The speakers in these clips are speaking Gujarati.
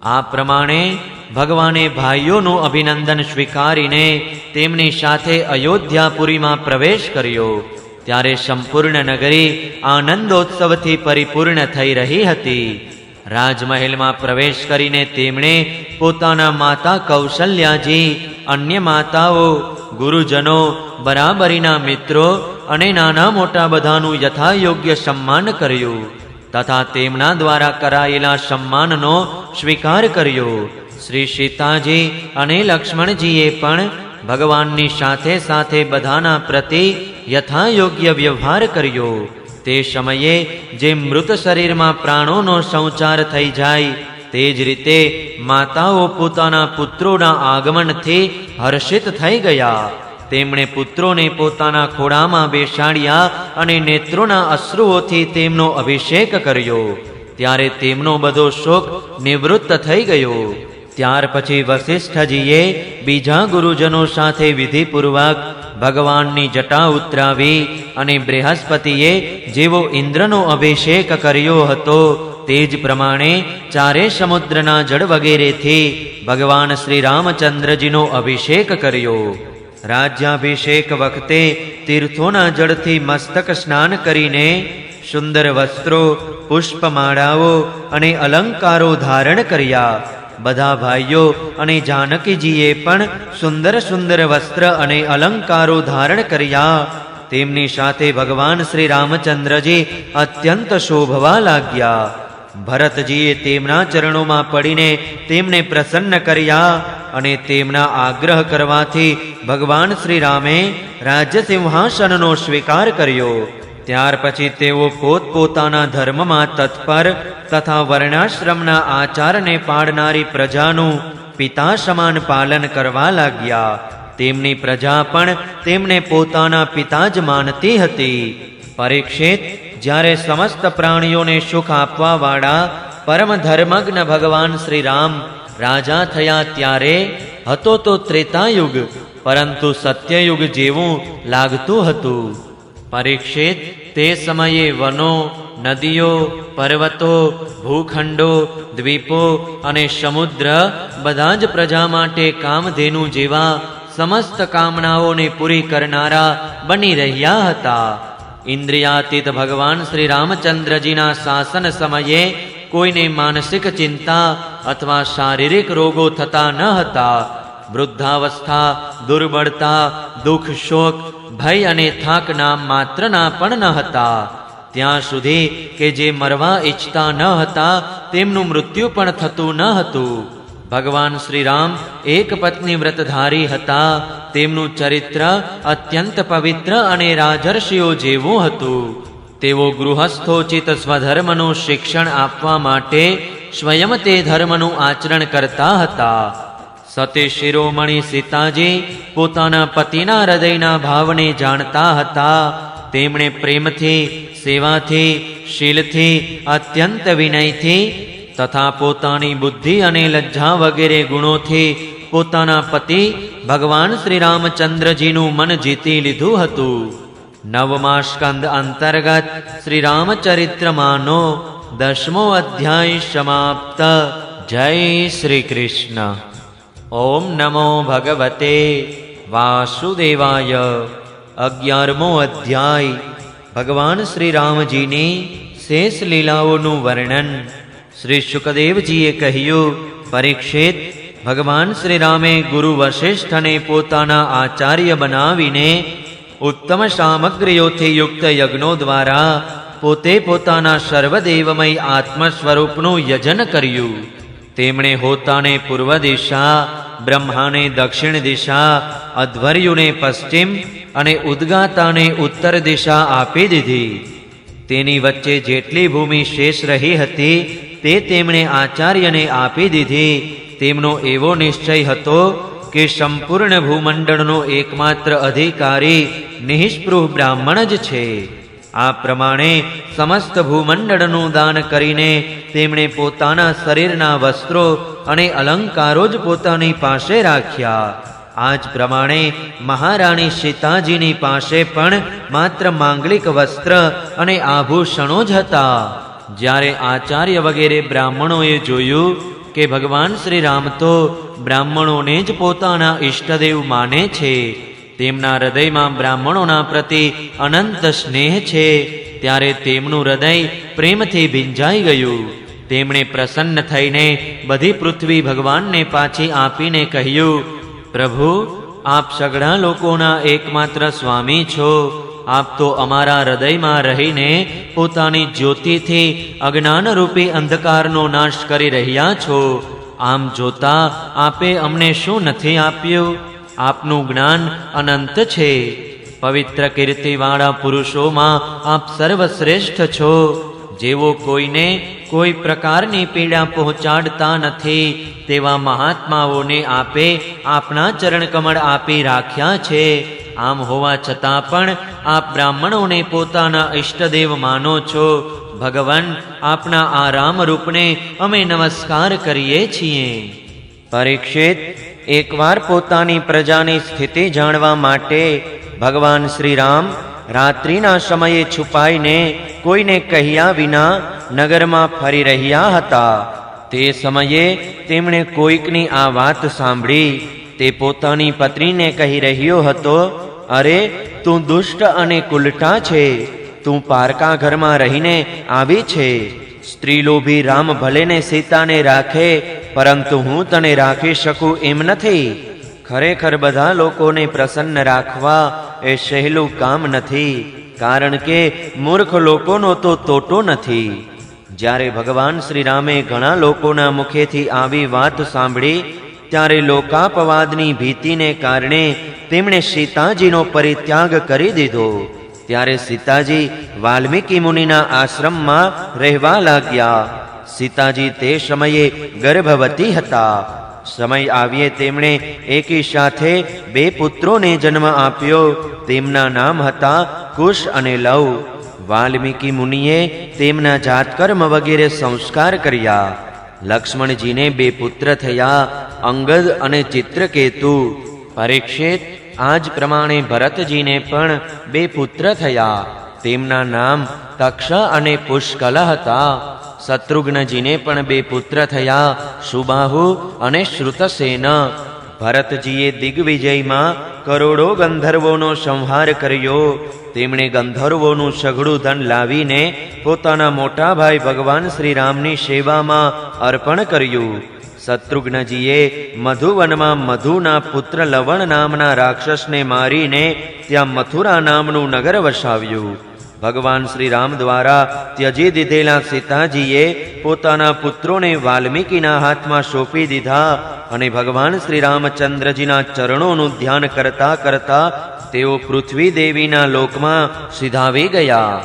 આ પ્રમાણે ભગવાને ભાઈઓનું અભિનંદન સ્વીકારીને તેમની સાથે અયોધ્યાપુરીમાં પ્રવેશ કર્યો. ત્યારે સંપૂર્ણ નગરી આનંદોત્સવથી પરિપૂર્ણ થઈ રહી હતી. રાજમહેલમાં પ્રવેશ કરીને તેમણે પોતાના માતા કૌશલ્યાજી, અન્ય માતાઓ, ગુરુજનો, બરાબરીના મિત્રો અને નાના મોટા બધાનું યથાયોગ્ય સન્માન કર્યું તથા તેમના દ્વારા કરાયેલા સન્માનનો સ્વીકાર કર્યો. શ્રી સીતાજી અને લક્ષ્મણજીએ પણ ભગવાનની સાથે સાથે બધાના પ્રતિ યથાયોગ્ય વ્યવહાર કર્યો. તે સમયે જેમ મૃત શરીરમાં પ્રાણોનો સંચાર થઈ જાય તે જ રીતે માતાઓ પોતાના પુત્રોના આગમનથી હર્ષિત થઈ ગયા. તેમણે પુત્રોને પોતાના ખોળામાં બેસાડ્યા અને નેત્રોના અશ્રુઓથી તેમનો અભિષેક કર્યો. ત્યારે તેમનો બધો શોક નિવૃત્ત થઈ ગયો. ત્યાર પછી વસિષ્ઠજીએ બીજા ગુરુજનો સાથે વિધિપૂર્વક ભગવાનની જટા ઉતરાવી અને બૃહસ્પતિએ જેવો ઇન્દ્રનો અભિષેક કર્યો હતો તે જ પ્રમાણે ચારે સમુદ્રના જળ વગેરેથી ભગવાન શ્રી રામચંદ્રજીનો અભિષેક કર્યો. રાજ્યાભિષેક વખતે તીર્થોના જળથી મસ્તક સ્નાન કરીને સુંદર વસ્ત્રો, પુષ્પમાળાઓ અને અલંકારો ધારણ કર્યા. બધા ભાઈઓ અને જાનકીજીએ પણ સુંદર સુંદર વસ્ત્ર અને અલંકારો ધારણ કર્યા. તેમની સાથે ભગવાન શ્રી રામચંદ્રજી અત્યંત શોભવા લાગ્યા. ભરતજીએ તેમના ચરણોમાં પડીને તેમને પ્રસન્ન કર્યા અને તેમના આગ્રહ કરવાથી ભગવાન શ્રી રામે રાજ્ય સિંહાસનનો સ્વીકાર કર્યો. ત્યાર પછી તેઓ પોતપોતાના ધર્મમાં તત્પર તથા વર્ણાશ્રમના આચારને પાળનારી પ્રજાનું પિતા સમાન પાલન કરવા લાગ્યા. તેમની પ્રજા પણ તેમને પોતાના પિતા જ માનતી હતી. પરીક્ષિત, જ્યારે સમસ્ત પ્રાણીઓને સુખ આપવા વાળા પરમ ધર્મજ્ઞ ભગવાન શ્રી રામ રાજા થયા ત્યારે હતો તો ત્રેતાયુગ, પરંતુ સત્યયુગ જેવું લાગતું હતું. પરીક્ષિત, તે સમયે વનો, નદીઓ, પર્વતો, ભૂખંડો, દ્વીપો અને સમુદ્ર બધા જ પ્રજા માટે કામધેનુ જેવા સમસ્ત કામનાઓને પૂરી કરનારા બની રહ્યા હતા. ઇન્દ્રિયાતીત ભગવાન શ્રી રામચંદ્રજીના શાસન સમયે કોઈને માનસિક ચિંતા અથવા શારીરિક રોગો થતા ન હતા. વૃદ્ધાવસ્થા, દુર્બળતા, દુઃખ, શોક, ભય અને થાક નામ માત્રના પણ ન હતા. ત્યાં સુધી કે જે મરવા ઈચ્છતા ન હતા તેમનું મૃત્યુ પણ થતું ન હતું. ભગવાન શ્રી રામ એક પત્ની વ્રતધારી હતા. તેમનું ચરિત્ર અત્યંત પવિત્ર અને રાજર્ષિઓ જેવું હતું. તેઓ ગૃહસ્થોચિત સ્વધર્મનું શિક્ષણ આપવા માટે સ્વયં તે ધર્મનું આચરણ કરતા હતા. સતી શિરોમણી સીતાજી પોતાના પતિના હૃદયના ભાવને જાણતા હતા. તેમણે પ્રેમથી, સેવાથી, શીલથી, અત્યંત વિનયથી તથા પોતાની બુદ્ધિ અને લજ્જા વગેરે ગુણોથી પોતાના પતિ ભગવાન શ્રી રામચંદ્રજીનું મન જીતી લીધું હતું. 9મા સ્કંદ અંતર્ગત શ્રી રામચરિત્રમાંનો 10મો અધ્યાય સમાપ્ત. જય શ્રી કૃષ્ણ. ઓમ નમો ભગવતે વાસુદેવાય. 11મો અધ્યાય ભગવાન શ્રી રામજીની શેષ લીલાઓનું વર્ણન. શ્રી શુકદેવજીએ કહ્યું, પરીક્ષિત, ભગવાન શ્રી રામે ગુરુ વશિષ્ઠને પોતાના આચાર્ય બનાવીને ઉત્તમ સામગ્રીઓથી યુક્ત યજ્ઞો દ્વારા પોતે પોતાના સર્વદેવમય આત્મ સ્વરૂપનું યજન કર્યું. તેમણે હોતાને પૂર્વ દિશા, બ્રહ્માને દક્ષિણ દિશા, અધ્વર્યુને પશ્ચિમ અને ઉદ્ગાતાને ઉત્તર દિશા આપી દીધી. તેની વચ્ચે જેટલી ભૂમિ શેષ રહી હતી તે તેમણે આચાર્યને આપી દીધી. તેમનો એવો નિશ્ચય હતો કે સંપૂર્ણ ભૂમંડળનો એકમાત્ર અધિકારી નિઃસ્પૃહ બ્રાહ્મણ જ છે. આ પ્રમાણે સમસ્ત ભૂમંડળનું દાન કરીને તેમણે પોતાના શરીરના વસ્ત્રો અને અલંકારો જ પોતાની પાસે રાખ્યા. આ જ પ્રમાણે મહારાણી સીતાજીની પાસે પણ માત્ર માંગલિક વસ્ત્ર અને આભૂષણો જ હતા. જ્યારે આચાર્ય વગેરે બ્રાહ્મણોએ જોયું કે ભગવાન શ્રી રામ તો બ્રાહ્મણોને જ પોતાના ઈષ્ટદેવ માને છે. તેમના હૃદયમાં બ્રાહ્મણોના પ્રતિ અનંત સ્નેહ છે. ત્યારે તેમનું હૃદય પ્રેમથી ભીંજાઈ ગયું. તેમણે પ્રસન્ન થઈને બધી પૃથ્વી ભગવાનને પાછી આપીને કહ્યું, પ્રભુ, આપ સઘળા લોકોના એકમાત્ર સ્વામી છો. આપ તો અમારા હૃદયમાં રહીને પોતાની જ્યોતિથી અજ્ઞાનરૂપી અંધકારનો નાશ કરી રહ્યા છો. આમ જોતા આપે અમને શું નથી આપ્યું? આપનું જ્ઞાન અનંત છે. પવિત્ર કીર્તિવાળા પુરુષોમાં આપ સર્વશ્રેષ્ઠ છો. જેવો કોઈને કોઈ પ્રકારની પીડા પહોંચાડતા નથી તેવા મહાત્માઓને આપે આપના ચરણકમળ આપી રાખ્યા છે. આમ હોવા છતાં પણ આપ બ્રાહ્મણોને પોતાના ઈષ્ટદેવ માનો છો. ભગવાન, આપના આ રામરૂપને અમે નમસ્કાર કરીએ છીએ. પરીક્ષિત, એકવાર પોતાની પ્રજાની સ્થિતિ જાણવા માટે ભગવાન શ્રી રામ રાત્રિના સમયે છુપાઈને કોઈને કહ્યા વિના નગરમાં ફરી રહ્યા હતા. તે સમયે તેમણે કોઈકની આ વાત સાંભળી. તે પોતાની પત્નીને કહી રહ્યો હતો, અરે, તું દુષ્ટ અને કુલટા છે. તું પારકા ઘરમાં રહીને આવી છે. સ્ત્રીલોભી રામ ભલેને સીતાને રાખે, પરંતુ હું તને રાખી શકું એમ નથી. ખરેખર બધા લોકોને પ્રસન્ન રાખવા એ સહેલું કામ નથી, કારણ કે મૂર્ખ લોકોનો તો તોટો નથી. જ્યારે ભગવાન શ્રી રામે ઘણા લોકોના મુખેથી આવી વાત સાંભળી, ત્યારે લોકાપવાદની ભીતિને કારણે તેમણે સીતાજીનો પરિત્યાગ કરી દીધો. ત્યારે સીતાજી વાલ્મીકી મુનિના આશ્રમમાં રહેવા લાગ્યા. સીતાજી તે સમયે ગર્ભવતી હતા. સમય આવ્યે તેમણે એકી સાથે 2 પુત્રોને જન્મ આપ્યો. તેમના નામ હતા કુશ અને લવ. વાલ્મીકી મુનિએ તેમના જાતકર્મ વગેરે સંસ્કાર કર્યા. લક્ષ્મણજીને 2 પુત્ર થયા, અંગદ અને ચિત્રકેતુ. પરીક્ષિત, આ જ પ્રમાણે ભરતજીને પણ 2 પુત્ર થયા. તેમના નામ તક્ષ અને પુષ્કલ હતા. શત્રુઘ્નજીને પણ 2 પુત્ર થયા, સુબાહુ અને શ્રુતસેન. ભરતજીએ દિગ્વિજયમાં કરોડો ગંધર્વોનો સંહાર કર્યો. તેમણે ગંધર્વોનું સઘળું ધન લાવીને પોતાના મોટા ભાઈ ભગવાન શ્રી રામની સેવામાં અર્પણ કર્યું. શત્રુઘ્નજીએ મધુવનમાં મધુના પુત્ર લવણ નામના રાક્ષસને મારીને ત્યાં મથુરા નામનું નગર વસાવ્યું. ભગવાન શ્રી રામ દ્વારા ત્યજી દીધેલા સીતાજીએ પોતાના પુત્રોને વાલ્મીકીના હાથમાં સોંપી દીધા અને ભગવાન શ્રી રામચંદ્રજીના ચરણોનું ધ્યાન કરતા કરતા તેઓ પૃથ્વી દેવીના લોકમાં સિધાવી ગયા.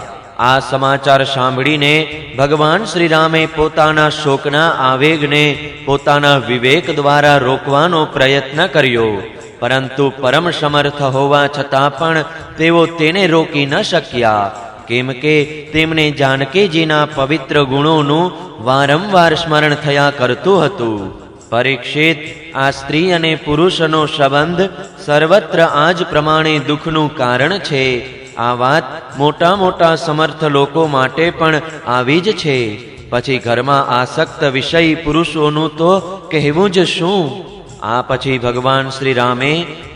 આ સમાચાર સાંભળીને ભગવાન શ્રી રામે પોતાના શોકના આવેગને પોતાના વિવેક દ્વારા રોકવાનો પ્રયત્ન કર્યો, પરંતુ પરમ સમર્થ હોવા છતાં પણ તેઓ તેને રોકી ન શક્યા, કેમ કે તેમને જાનકીજીના પવિત્ર ગુણોનું વારંવાર સ્મરણ થયા કરતું હતું. પરીક્ષિત, આ સ્ત્રી અને પુરુષનો સંબંધ સર્વત્ર આ જ પ્રમાણે દુઃખનું કારણ છે. આ વાત મોટા મોટા સમર્થ લોકો માટે પણ આવી જ છે. પછી ઘરમાં આસક્ત વિષયી પુરુષોનું તો કહેવું જ શું. આ પછી ભગવાન શ્રી રામે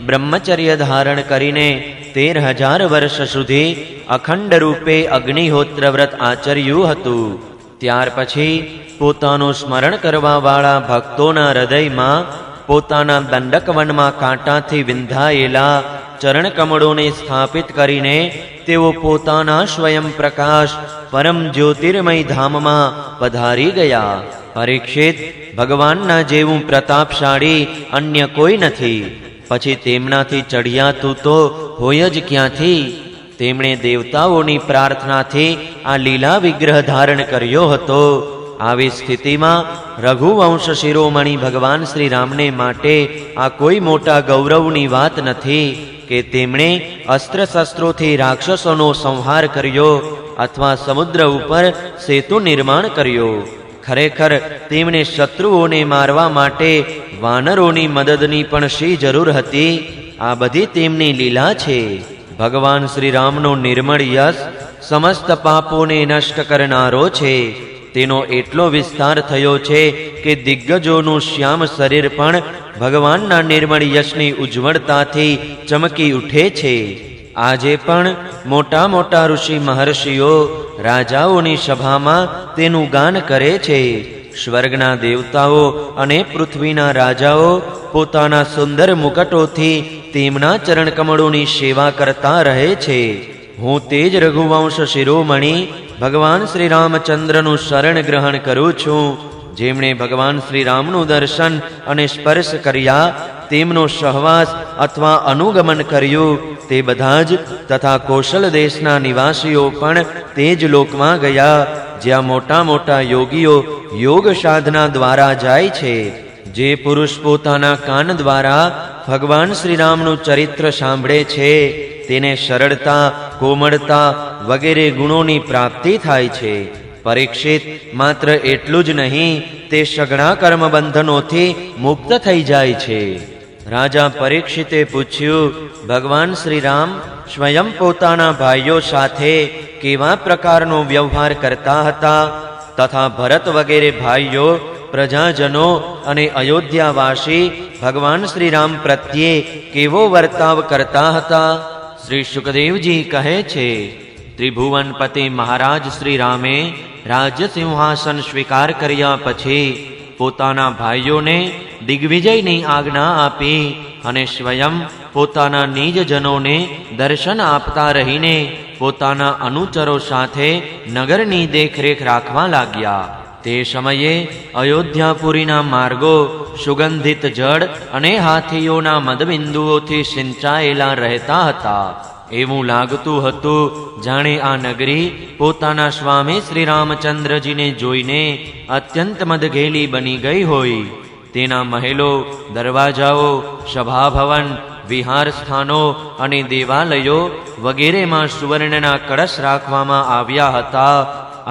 બ્રહ્મચર્ય ધારણ કરીને 13,000 વર્ષ સુધી અખંડ રૂપે અગ્નિહોત્ર વ્રત આચર્યું હતું. ત્યાર પછી પોતાનું સ્મરણ કરવાવાળા ભક્તોના હૃદયમાં પોતાના દંડકવનમાં કાંટાથી વિંધાયેલા ચરણ કમળોને સ્થાપિત કરીને તેઓ પોતાના સ્વયં પ્રકાશ પરમ જ્યોતિર્મય ધામમાં પધારી ગયા. પરીક્ષિત, ભગવાનના જેવું પ્રતાપશાળી અન્ય કોઈ નથી. પછી તેમનાથી ચઢિયાતું તો હોય જ ક્યાંથી. તેમણે દેવતાઓની પ્રાર્થનાથી આ લીલા વિગ્રહ ધારણ કર્યો હતો. આવી સ્થિતિમાં રઘુવંશ શિરોમણી ભગવાન શ્રી રામને માટે આ કોઈ મોટા ગૌરવની વાત નથી કે તેમણે અસ્ત્ર શસ્ત્રોથી રાક્ષસોનો સંહાર કર્યો અથવા સમુદ્ર ઉપર સેતુ નિર્માણ કર્યો. ખરેખર તેમણે શત્રુઓને મારવા માટે વાનરોની મદદની પણ શી જરૂર હતી. આ બધી તેમની લીલા છે. ભગવાન શ્રી રામનો નિર્મળ યશ સમસ્ત પાપોને નષ્ટ કરનારો છે. તેનો એટલો વિસ્તાર થયો છે કે દિગ્ગજોનું શ્યામ શરીર પણ ભગવાનના નિર્મળ યશની ઉજ્જવળતાથી ચમકી ઉઠે છે. આજે પણ મોટા મોટા ઋષિ મહર્ષિઓ રાજાઓની સભામાં તેનું ગાન કરે છે. સ્વર્ગના દેવતાઓ અને પૃથ્વીના રાજાઓ પોતાના સુંદર મુકટોથી તેમના ચરણકમળોની સેવા કરતા રહે છે. હું તે જ રઘુવંશ શિરોમણી ભગવાન શ્રી રામચંદ્રનું શરણ ગ્રહણ કરું છું. જેમણે ભગવાન શ્રી રામનું દર્શન અને સ્પર્શ કર્યા, તેમનો સહવાસ અથવા અનુગમન કર્યું, તે બધા જ તથા કૌશલ દેશના નિવાસીઓ પણ તે જ લોકમાં ગયા જ્યાં મોટા મોટા યોગીઓ યોગ સાધના દ્વારા જાય છે. જે પુરુષ પોતાના કાન દ્વારા ભગવાન શ્રી રામનું ચરિત્ર સાંભળે છે, તેને સરળતા, કોમળતા વગેરે ગુણોની પ્રાપ્તિ થાય છે. પરીક્ષિત, માત્ર એટલું જ નહીં, તે સઘળા કર્મ બંધનોથી મુક્ત થઈ જાય છે. રાજા પરીક્ષિતે પૂછ્યું, ભગવાન શ્રી રામ સ્વયં પોતાના ભાઈઓ સાથે કેવા પ્રકારનો વ્યવહાર કરતા હતા તથા ભરત વગેરે ભાઈઓ, પ્રજાજનો અને અયોધ્યાવાસી ભગવાન શ્રી રામ પ્રત્યે કેવો વર્તાવ કરતા હતા? શ્રી સુખદેવજી કહે છે, ત્રિભુવનપતિ મહારાજ શ્રી રામે રાજ્ય સિંહાસન સ્વીકાર કર્યા પછી પોતાના ભાઈઓને દિગ્વિજયની આજ્ઞા આપી અને સ્વયં પોતાના નિજજનોને દર્શન આપતા રહીને પોતાના અનુચરો સાથે નગરની દેખરેખ રાખવા લાગ્યા. તે સમયે અયોધ્યાપુરીના માર્ગો સુગંધિત જળ અને હાથીઓના મદબિંદુઓથી સિંચાયેલા રહેતા હતા. એવું લાગતું હતું જાણે આ નગરી પોતાના સ્વામી શ્રી રામચંદ્રજીને જોઈને અત્યંત મદઘેલી બની ગઈ હોય. તેના મહેલો, દરવાજાઓ, સભાભવન, વિહાર સ્થાનો અને દેવાલયો વગેરેમાં સુવર્ણના કળશ રાખવામાં આવ્યા હતા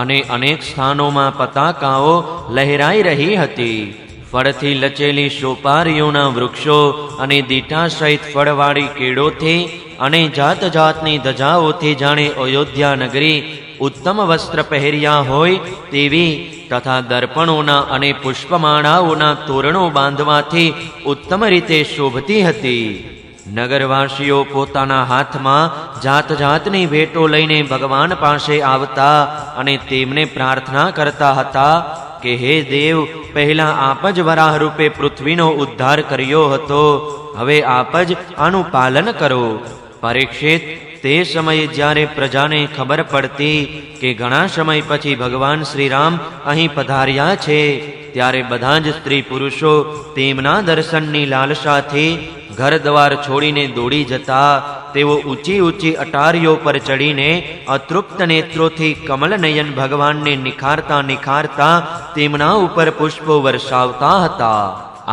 અને અનેક સ્થાનોમાં પતાકાઓ લહેરાઈ રહી હતી. ફળથી લચેલી સોપારીઓના વૃક્ષો અને દીટા સહિત ફળવાળી કેળોથી અને જાત જાતની ધજાઓથી જાણે અયોધ્યા નગરી ઉત્તમ વસ્ત્ર પહેર્યા હોય તેવી તથા દર્પણોના અને પુષ્પમાળાઓના તોરણો બાંધવાથી ઉત્તમ રીતે શોભતી હતી. નગરવાસીઓ પોતાના હાથમાં જાત જાતની ભેટો લઈને ભગવાન પાસે આવતા અને તેમને પ્રાર્થના કરતા હતા કે હે દેવ, પહેલા આપ જ વરાહ રૂપે પૃથ્વીનો ઉદ્ધાર કર્યો હતો, હવે આપ જ આનું પાલન કરો. પરીક્ષિત, તે સમયે જ્યારે પ્રજાને ખબર પડતી કે ઘણા સમય પછી ભગવાન શ્રી રામ અહીં પધાર્યા છે, ત્યારે બધા જ સ્ત્રી પુરુષો તેમના દર્શનની લાલસાથી ઘર દ્વાર છોડીને દોડી જતા. તેઓ ઊંચી ઊંચી અટારીઓ પર ચડીને અતૃપ્ત નેત્રોથી કમલનયન ભગવાનને નિખારતા નિખારતા તેમના ઉપર પુષ્પો વરસાવતા હતા.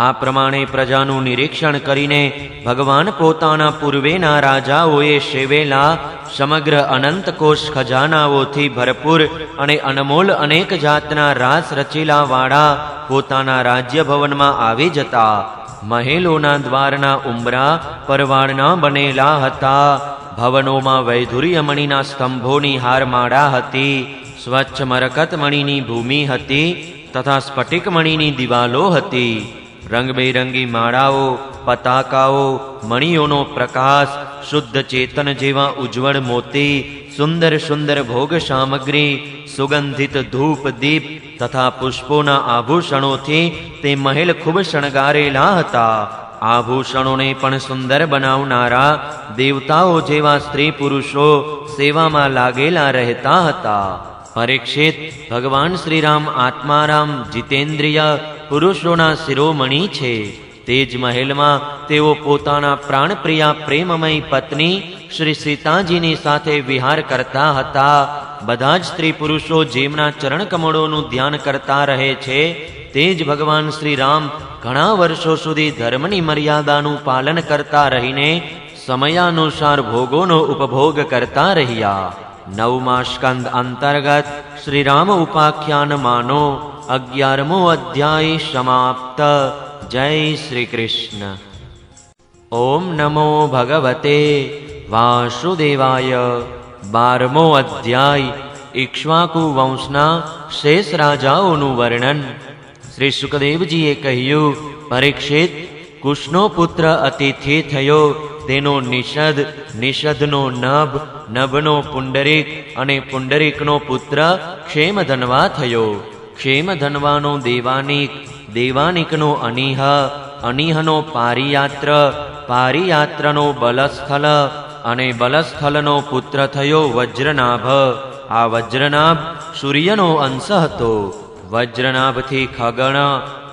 આ પ્રમાણે પ્રજાનું નિરીક્ષણ કરીને ભગવાન પોતાના પૂર્વેના રાજાઓએ સેવેલા સમગ્ર અનંત કોષ ખજાનાઓથી ભરપૂર અને અનમોલ અનેક જાતના રાસ રચીલા વાળા પોતાના રાજ્ય ભવનમાં આવી જતા. મહેલોના દ્વારના ઉંબરા પરવાળના બનેલા હતા. ભવનોમાં વૈધુર્યમણીના સ્તંભોની હારમાળા હતી. સ્વચ્છ મરકત મણીની ભૂમિ હતી તથા સ્ફટિક મણીની દિવાલો હતી. રંગબેરંગી માળાઓ, પતાકાઓ, મણીઓનો પ્રકાશ, શુદ્ધ ચેતન જેવા ઉજ્જવળ મોતી, સુંદર સુંદર ભોગ સામગ્રી, સુગંધિત ધૂપ દીપ તથા પુષ્પોના આભૂષણોથી તે મહેલ ખૂબ શણગારેલા હતા. આભૂષણોને પણ સુંદર બનાવનારા દેવતાઓ જેવા સ્ત્રી પુરુષો સેવામાં લાગેલા રહેતા હતા. પરીક્ષિત, ભગવાન શ્રી રામ આત્મારામ જીતેન્દ્રિય પુરુષોના શિરોમણી છે. તે જ મહેલમાં તેઓ પોતાના પ્રાણપ્રિયા પ્રેમમય પત્ની શ્રી સીતાજીની સાથે વિહાર કરતા હતા. બધા જ સ્ત્રી પુરુષો જેમના ચરણ કમળોનું ધ્યાન કરતા રહે છે, તે જ ભગવાન શ્રી રામ ઘણા વર્ષો સુધી ધર્મની મર્યાદાનું પાલન કરતા રહીને સમયાનુસાર ભોગોનો ઉપભોગ કરતા રહ્યા. 9મા સ્કંદ અંતર્ગત શ્રી રામ ઉપાખ્યાનમાંનો 11મો અધ્યાય સમાપ્ત. જય શ્રી કૃષ્ણ. ઓમ નમો ભગવતે વાસુદેવાય. 12મો અધ્યાય ઇક્ષ્વાકુ વંશના શેષ રાજાઓનું વર્ણન. શ્રી સુખદેવજીએ કહ્યું, પરીક્ષિત, કુશનો પુત્ર અતિથિ થયો. તેનો નિષદ, નિષદનો નભ, નભનો પુંડરીક અને પુંડરીકનો પુત્ર ક્ષેમધનવા થયો. ક્ષેમધનવાનો દેવાનિક, દેવાનિકનો અનિહ, અનિહનો પારિયાત્ર, પારિયાત્રનો બલસ્થલ અને બલસ્થલનો પુત્ર થયો વજ્રનાભ. આ વજ્રનાભ સૂર્યનો અંશ હતો. વજ્રનાભથી ખગણ,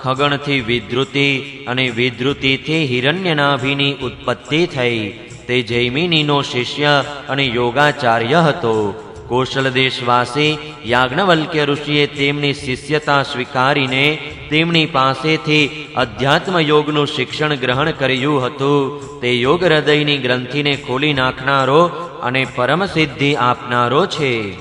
ખગણથી વિદ્રુતિ અને વિદ્રુતિથી હિરણ્યનાભીની ઉત્પત્તિ થઈ. તે જૈમિનીનો શિષ્ય અને યોગાચાર્ય હતો. કોશલ દેશવાસી યાજ્ઞવલ્ક્ય ઋષિએ તેમની શિષ્યતા સ્વીકારીને તેમની પાસેથી અધ્યાત્મ યોગનું શિક્ષણ ગ્રહણ કર્યું હતું. તે યોગ હૃદયની ગ્રંથિને ખોલી નાખનારો અને પરમ સિદ્ધિ આપનારો છે.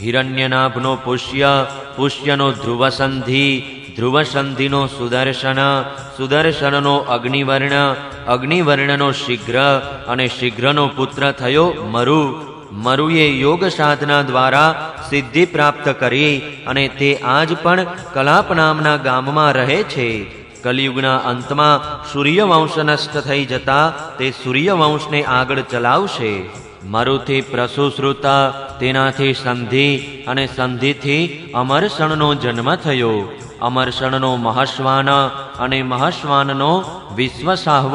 હિરણ્યનાભનો પુષ્ય, પુષ્યનો ધ્રુવસંધિ, ધ્રુવસંધિનો સુદર્શન, સુદર્શનનો અગ્નિવર્ણ, અગ્નિવર્ણનો શીઘ્ર અને શીઘ્રનો પુત્ર થયો મરુ. મરુએ યોગ સાધના દ્વારા સિદ્ધિ પ્રાપ્ત કરી અને તે આજ પણ કલાપ નામના ગામમાં રહે છે. કલિયુગના અંતમાં સૂર્યવંશ નષ્ટ થઈ જતા તે સૂર્યવંશને આગળ ચલાવશે. મરુથી પ્રસુશ્રુત, તેનાથી સંધિ અને સંધિથી અમરસણનો જન્મ થયો. અમરસણનો મહશ્વાન અને મહશ્વાનનો વિશ્વસાહ્વ,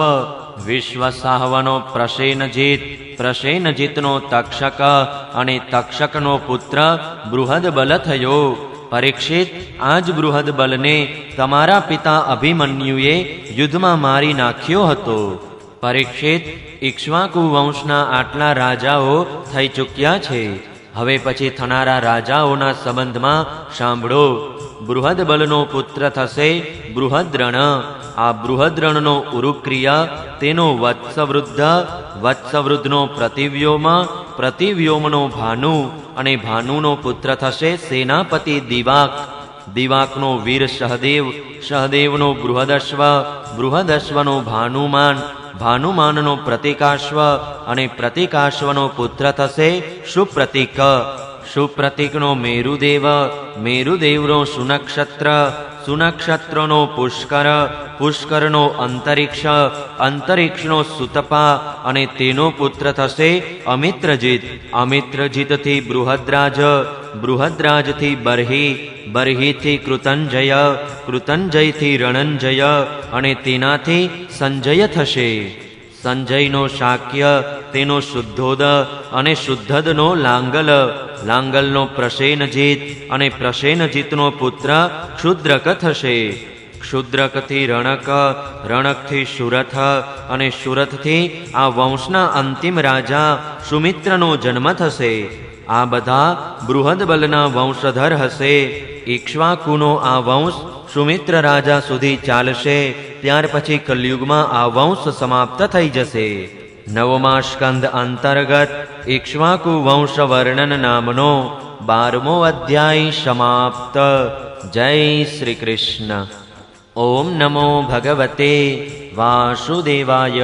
વિશ્વસાહ્વનો પ્રસેનજીત, પ્રસેનજીતનો તક્ષક અને તક્ષકનો પુત્ર બૃહદબલ થયો. પરીક્ષિત, આ જ બૃહદબલને તમારા પિતા અભિમન્યુએ યુદ્ધમાં મારી નાખ્યો હતો. પરીક્ષિત, ઇક્ષ્વાકુ વંશના આટલા રાજાઓ થઈ ચૂક્યા છે. હવે પછી થનારા રાજાઓના સંબંધમાં સાંભળો. બૃહદબલનો પુત્ર થશે બૃહદ્રણ. આ બૃહદ્રણનો ઉરુક્રિય, તેનો વત્સવૃદ્ધ, વત્સવૃદ્ધનો પ્રતિવ્યોમ, પ્રતિવ્યોમનો ભાનુ અને ભાનુનો પુત્ર થશે સેનાપતિ દિવાક. દિવાકનો વીર સહદેવ, સહદેવનો બૃહદશ્વ, બૃહદશ્વનો ભાનુમાન, ભાનુમાનનો પ્રતિકાશ્વ અને પ્રતિકાશ્વનો પુત્ર થશે સુપ્રતિક. સુપ્રતિકનો મેરુદેવ, મેરુદેવનો સુનક્ષત્ર, સુનક્ષત્રનો પુષ્કર, પુષ્કરનો અંતરિક્ષ, અંતરિક્ષનો સુતપા અને તેનો પુત્ર થશે અમિત્રજીત. અમિત્રજીતથી બૃહદ્રાજ, બૃહદ્રાજથી બર્હિ, બર્હિથી કૃતંજય, કૃતંજયથી રણંજય અને તેનાથી સંજય થશે. સંજયનો શાક્ય, તેનો શુદ્ધોદ અને શુદ્ધદનો લાંગલ, લાંગલનો પ્રસેનજીત અને પ્રસેનજીતનો પુત્ર ક્ષુદ્રક થશે. ક્ષુદ્રકથી રણક, રણકથી સુરથ અને સુરથથી આ વંશના અંતિમ રાજા સુમિત્રનો જન્મ થશે. આ બધા બૃહદબલના વંશધર હશે. ઇક્ષ્વાકુનો આ વંશ સુમિત્ર રાજા સુધી ચાલશે. ત્યાર પછી કલયુગમાં આ વંશ સમાપ્ત થઈ જશે. નવમા સ્કંદ અંતર્ગત ઇક્ષ્વાકુ વંશ વર્ણન નામનો 12મો અધ્યાય સમાપ્ત. જય શ્રી કૃષ્ણ. ઓમ નમો ભગવતે વાસુદેવાય.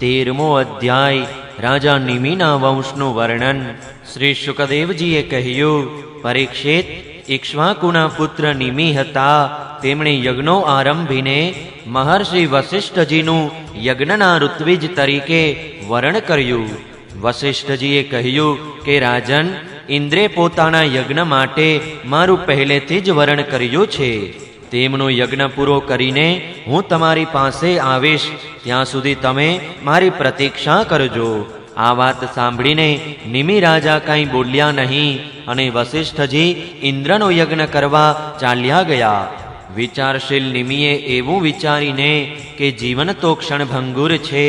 13મો અધ્યાય રાજા નિમિના વંશનું વર્ણન. શ્રી શુકદેવજીએ કહ્યું, પરીક્ષિત, ઇક્ષ્વાકુના પુત્ર નિમિ હતા. તેમણે યજ્ઞો આરંભીને મહર્ષિ વસિષ્ઠજીનું યજ્ઞના ઋત્વિજ તરીકે વરણ કર્યું. વસિષ્ઠજીએ કહ્યું કે રાજન, ઇન્દ્રે પોતાના યજ્ઞ માટે મારું પહેલેથી જ વરણ કર્યું છે. તેમનો યજ્ઞ પૂરો કરીને હું તમારી પાસે આવીશ. ત્યાં સુધી તમે મારી પ્રતીક્ષા કરજો. આ વાત સાંભળીને નિમિ રાજા કંઈ બોલ્યા નહીં અને વસિષ્ઠજી ઇન્દ્રનો યજ્ઞ કરવા ચાલ્યા ગયા. વિચારશીલ નિમિએ એવું વિચારીને કે જીવન તો ક્ષણભંગુર છે,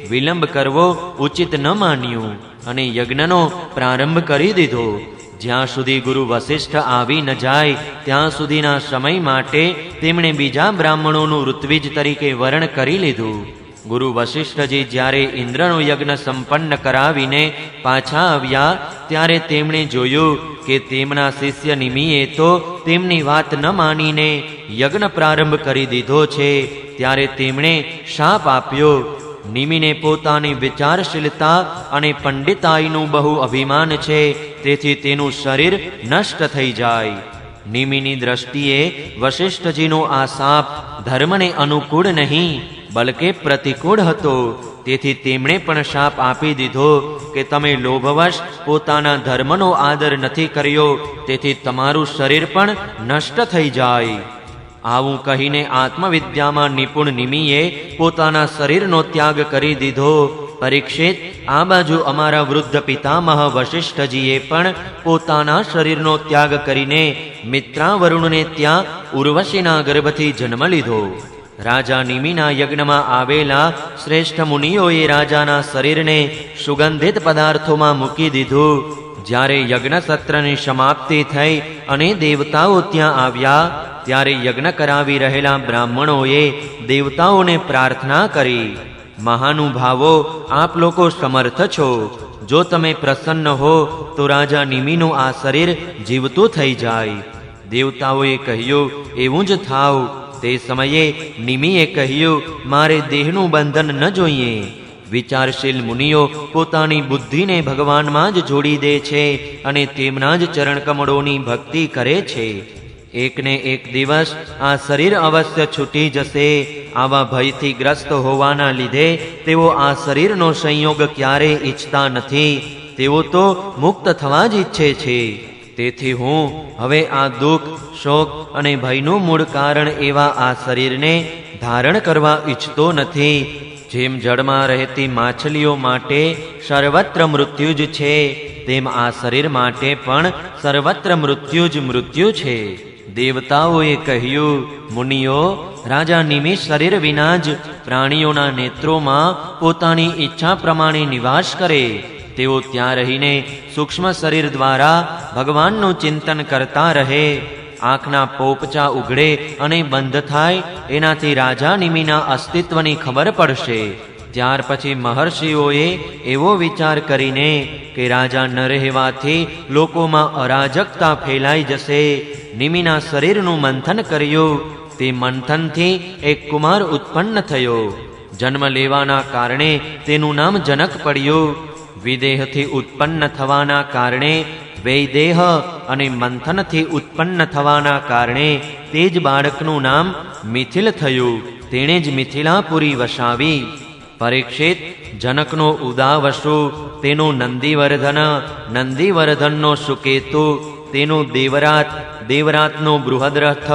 વિલંબ કરવો ઉચિત ન માન્યું અને યજ્ઞનો પ્રારંભ કરી દીધો. જ્યાં સુધી ગુરુ વસિષ્ઠ આવી ન જાય ત્યાં સુધીના સમય માટે તેમણે બીજા બ્રાહ્મણોનું ઋત્વિજ તરીકે વરણ કરી લીધું. ગુરુ વસિષ્ઠજી જ્યારે ઇન્દ્રનો યજ્ઞ સંપન્ન કરાવીને પાછા આવ્યા ત્યારે તેમણે જોયું કે તેમના શિષ્ય નિમિએ તો તેમની વાત ન માનીને યજ્ઞ પ્રારંભ કરી દીધો છે. ત્યારે તેમણે શાપ આપ્યો. નિમિને પોતાની વિચારશીલતા અને પંડિતાઈનું બહુ અભિમાન છે, તેથી તેનું શરીર નષ્ટ થઈ જાય. નિમિની દ્રષ્ટિએ વશિષ્ઠજીનો આ શાપ ધર્મને અનુકૂળ નહીં બલકે પ્રતિકૂળ હતો. તેથી તેમણે પણ શાપ આપી દીધો કે તમે લોભવશ પોતાના ધર્મનો આદર નથી કર્યો, તેથી તમારું શરીર પણ નષ્ટ થઈ જાય. આવું કહીને આત્મવિદ્યામાં નિપુણ નિમિએ પોતાના શરીરનો ત્યાગ કરી દીધો. પરીક્ષિત, આ બાજુ અમારા વૃદ્ધ પિતામહ વશિષ્ઠજીએ પણ પોતાના શરીરનો ત્યાગ કરીને મિત્રાવરુણને ત્યાં ઉર્વશીના ગર્ભથી જન્મ લીધો. રાજા નિમિના યજ્ઞમાં આવેલા શ્રેષ્ઠ મુનિઓએ રાજાના શરીરને સુગંધિત પદાર્થોમાં મૂકી દીધું. જ્યારે યજ્ઞ સત્રની સમાપ્તિ થઈ અને દેવતાઓ ત્યાં આવ્યા, ત્યારે યજ્ઞ કરાવી રહેલા બ્રાહ્મણોએ દેવતાઓને પ્રાર્થના કરી, મહાનુભાવો, આપ લોકો સમર્થ છો. જો તમે પ્રસન્ન હો તો રાજા નિમિનું આ શરીર જીવતું થઈ જાય. દેવતાઓએ કહ્યું, એવું જ થાવ. તે સમયે નિમિએ કહ્યું, મારે દેહનું બંધન ન જોઈએ. વિચારશીલ મુનિઓ પોતાની બુદ્ધિને ભગવાનમાં જ જોડી દે છે અને તેમના જ ચરણકમળોની ભક્તિ કરે છે. એકને એક દિવસ આ શરીર અવશ્ય છૂટી જશે. આવા ભયથી ગ્રસ્ત હોવાના લીધે તેઓ આ શરીરનો સંયોગ ક્યારેય ઈચ્છતા નથી. તેઓ તો મુક્ત થવા જ ઈચ્છે છે. તેથી હું હવે આ દુઃખ, શોક અને ભયનું મૂળ કારણ એવા આ શરીરને ધારણ કરવા ઈચ્છતો નથી. જેમ જળમાં રહેતી માછલીઓ માટે સર્વત્ર મૃત્યુ જ છે, તેમ આ શરીર માટે પણ સર્વત્ર મૃત્યુ જ મૃત્યુ છે. દેવતાઓએ કહ્યું, મુનિઓ, રાજા નિમિ શરીર વિના જ પ્રાણીઓના નેત્રોમાં પોતાની ઈચ્છા પ્રમાણે નિવાસ કરે. તેઓ ત્યાં રહીને સૂક્ષ્મ શરીર દ્વારા ભગવાનનું ચિંતન કરતા રહે. આંખના પોપચા ઉઘડે અને બંધ થાય, એનાથી રાજા નિમિના અસ્તિત્વની ખબર પડશે. ત્યાર પછી મહર્ષિઓએ એવો વિચાર કરીને કે રાજા ન રહેવાથી લોકોમાં અરાજકતા ફેલાઈ જશે, નિમિના શરીરનું મંથન કર્યું. તે મંથનથી એક કુમાર ઉત્પન્ન થયો. જન્મ લેવાના કારણે તેનું નામ જનક પડ્યું. વિદેહથી ઉત્પન્ન થવાના કારણે વૈદેહ અને મંથનથી ઉત્પન્ન થવાના કારણે તે જ બાળકનું નામ મિથિલ થયું. તેણે જ મિથિલાપુરી વસાવી. પરીક્ષિત, જનકનો ઉદાવસુ, તેનો નંદીવર્ધન, નંદીવર્ધનનો સુકેતુ, તેનો દેવરાત, દેવરાતનો બૃહદ્રથ,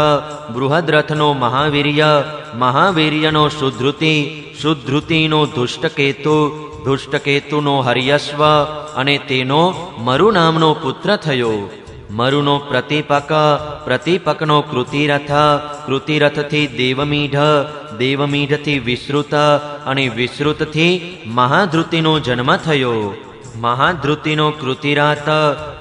બૃહદ્રથનો મહાવીર્ય, મહાવીર્યનો સુધૃતિ, સુધૃતિનો ધુષ્ટકેતુ, ધુષ્ટકેતુનો હર્યશ્વ અને તેનો મરુ નામનો પુત્ર થયો. મરુનો પ્રતિપક, પ્રતિપકનો કૃતિરથ, કૃતિરથથી દેવમીઢ, દેવમીઢથી વિશ્રુત અને વિશ્રુતથી મહાધૃતિનો જન્મ થયો. મહાધૃતિનો કૃતિરાત,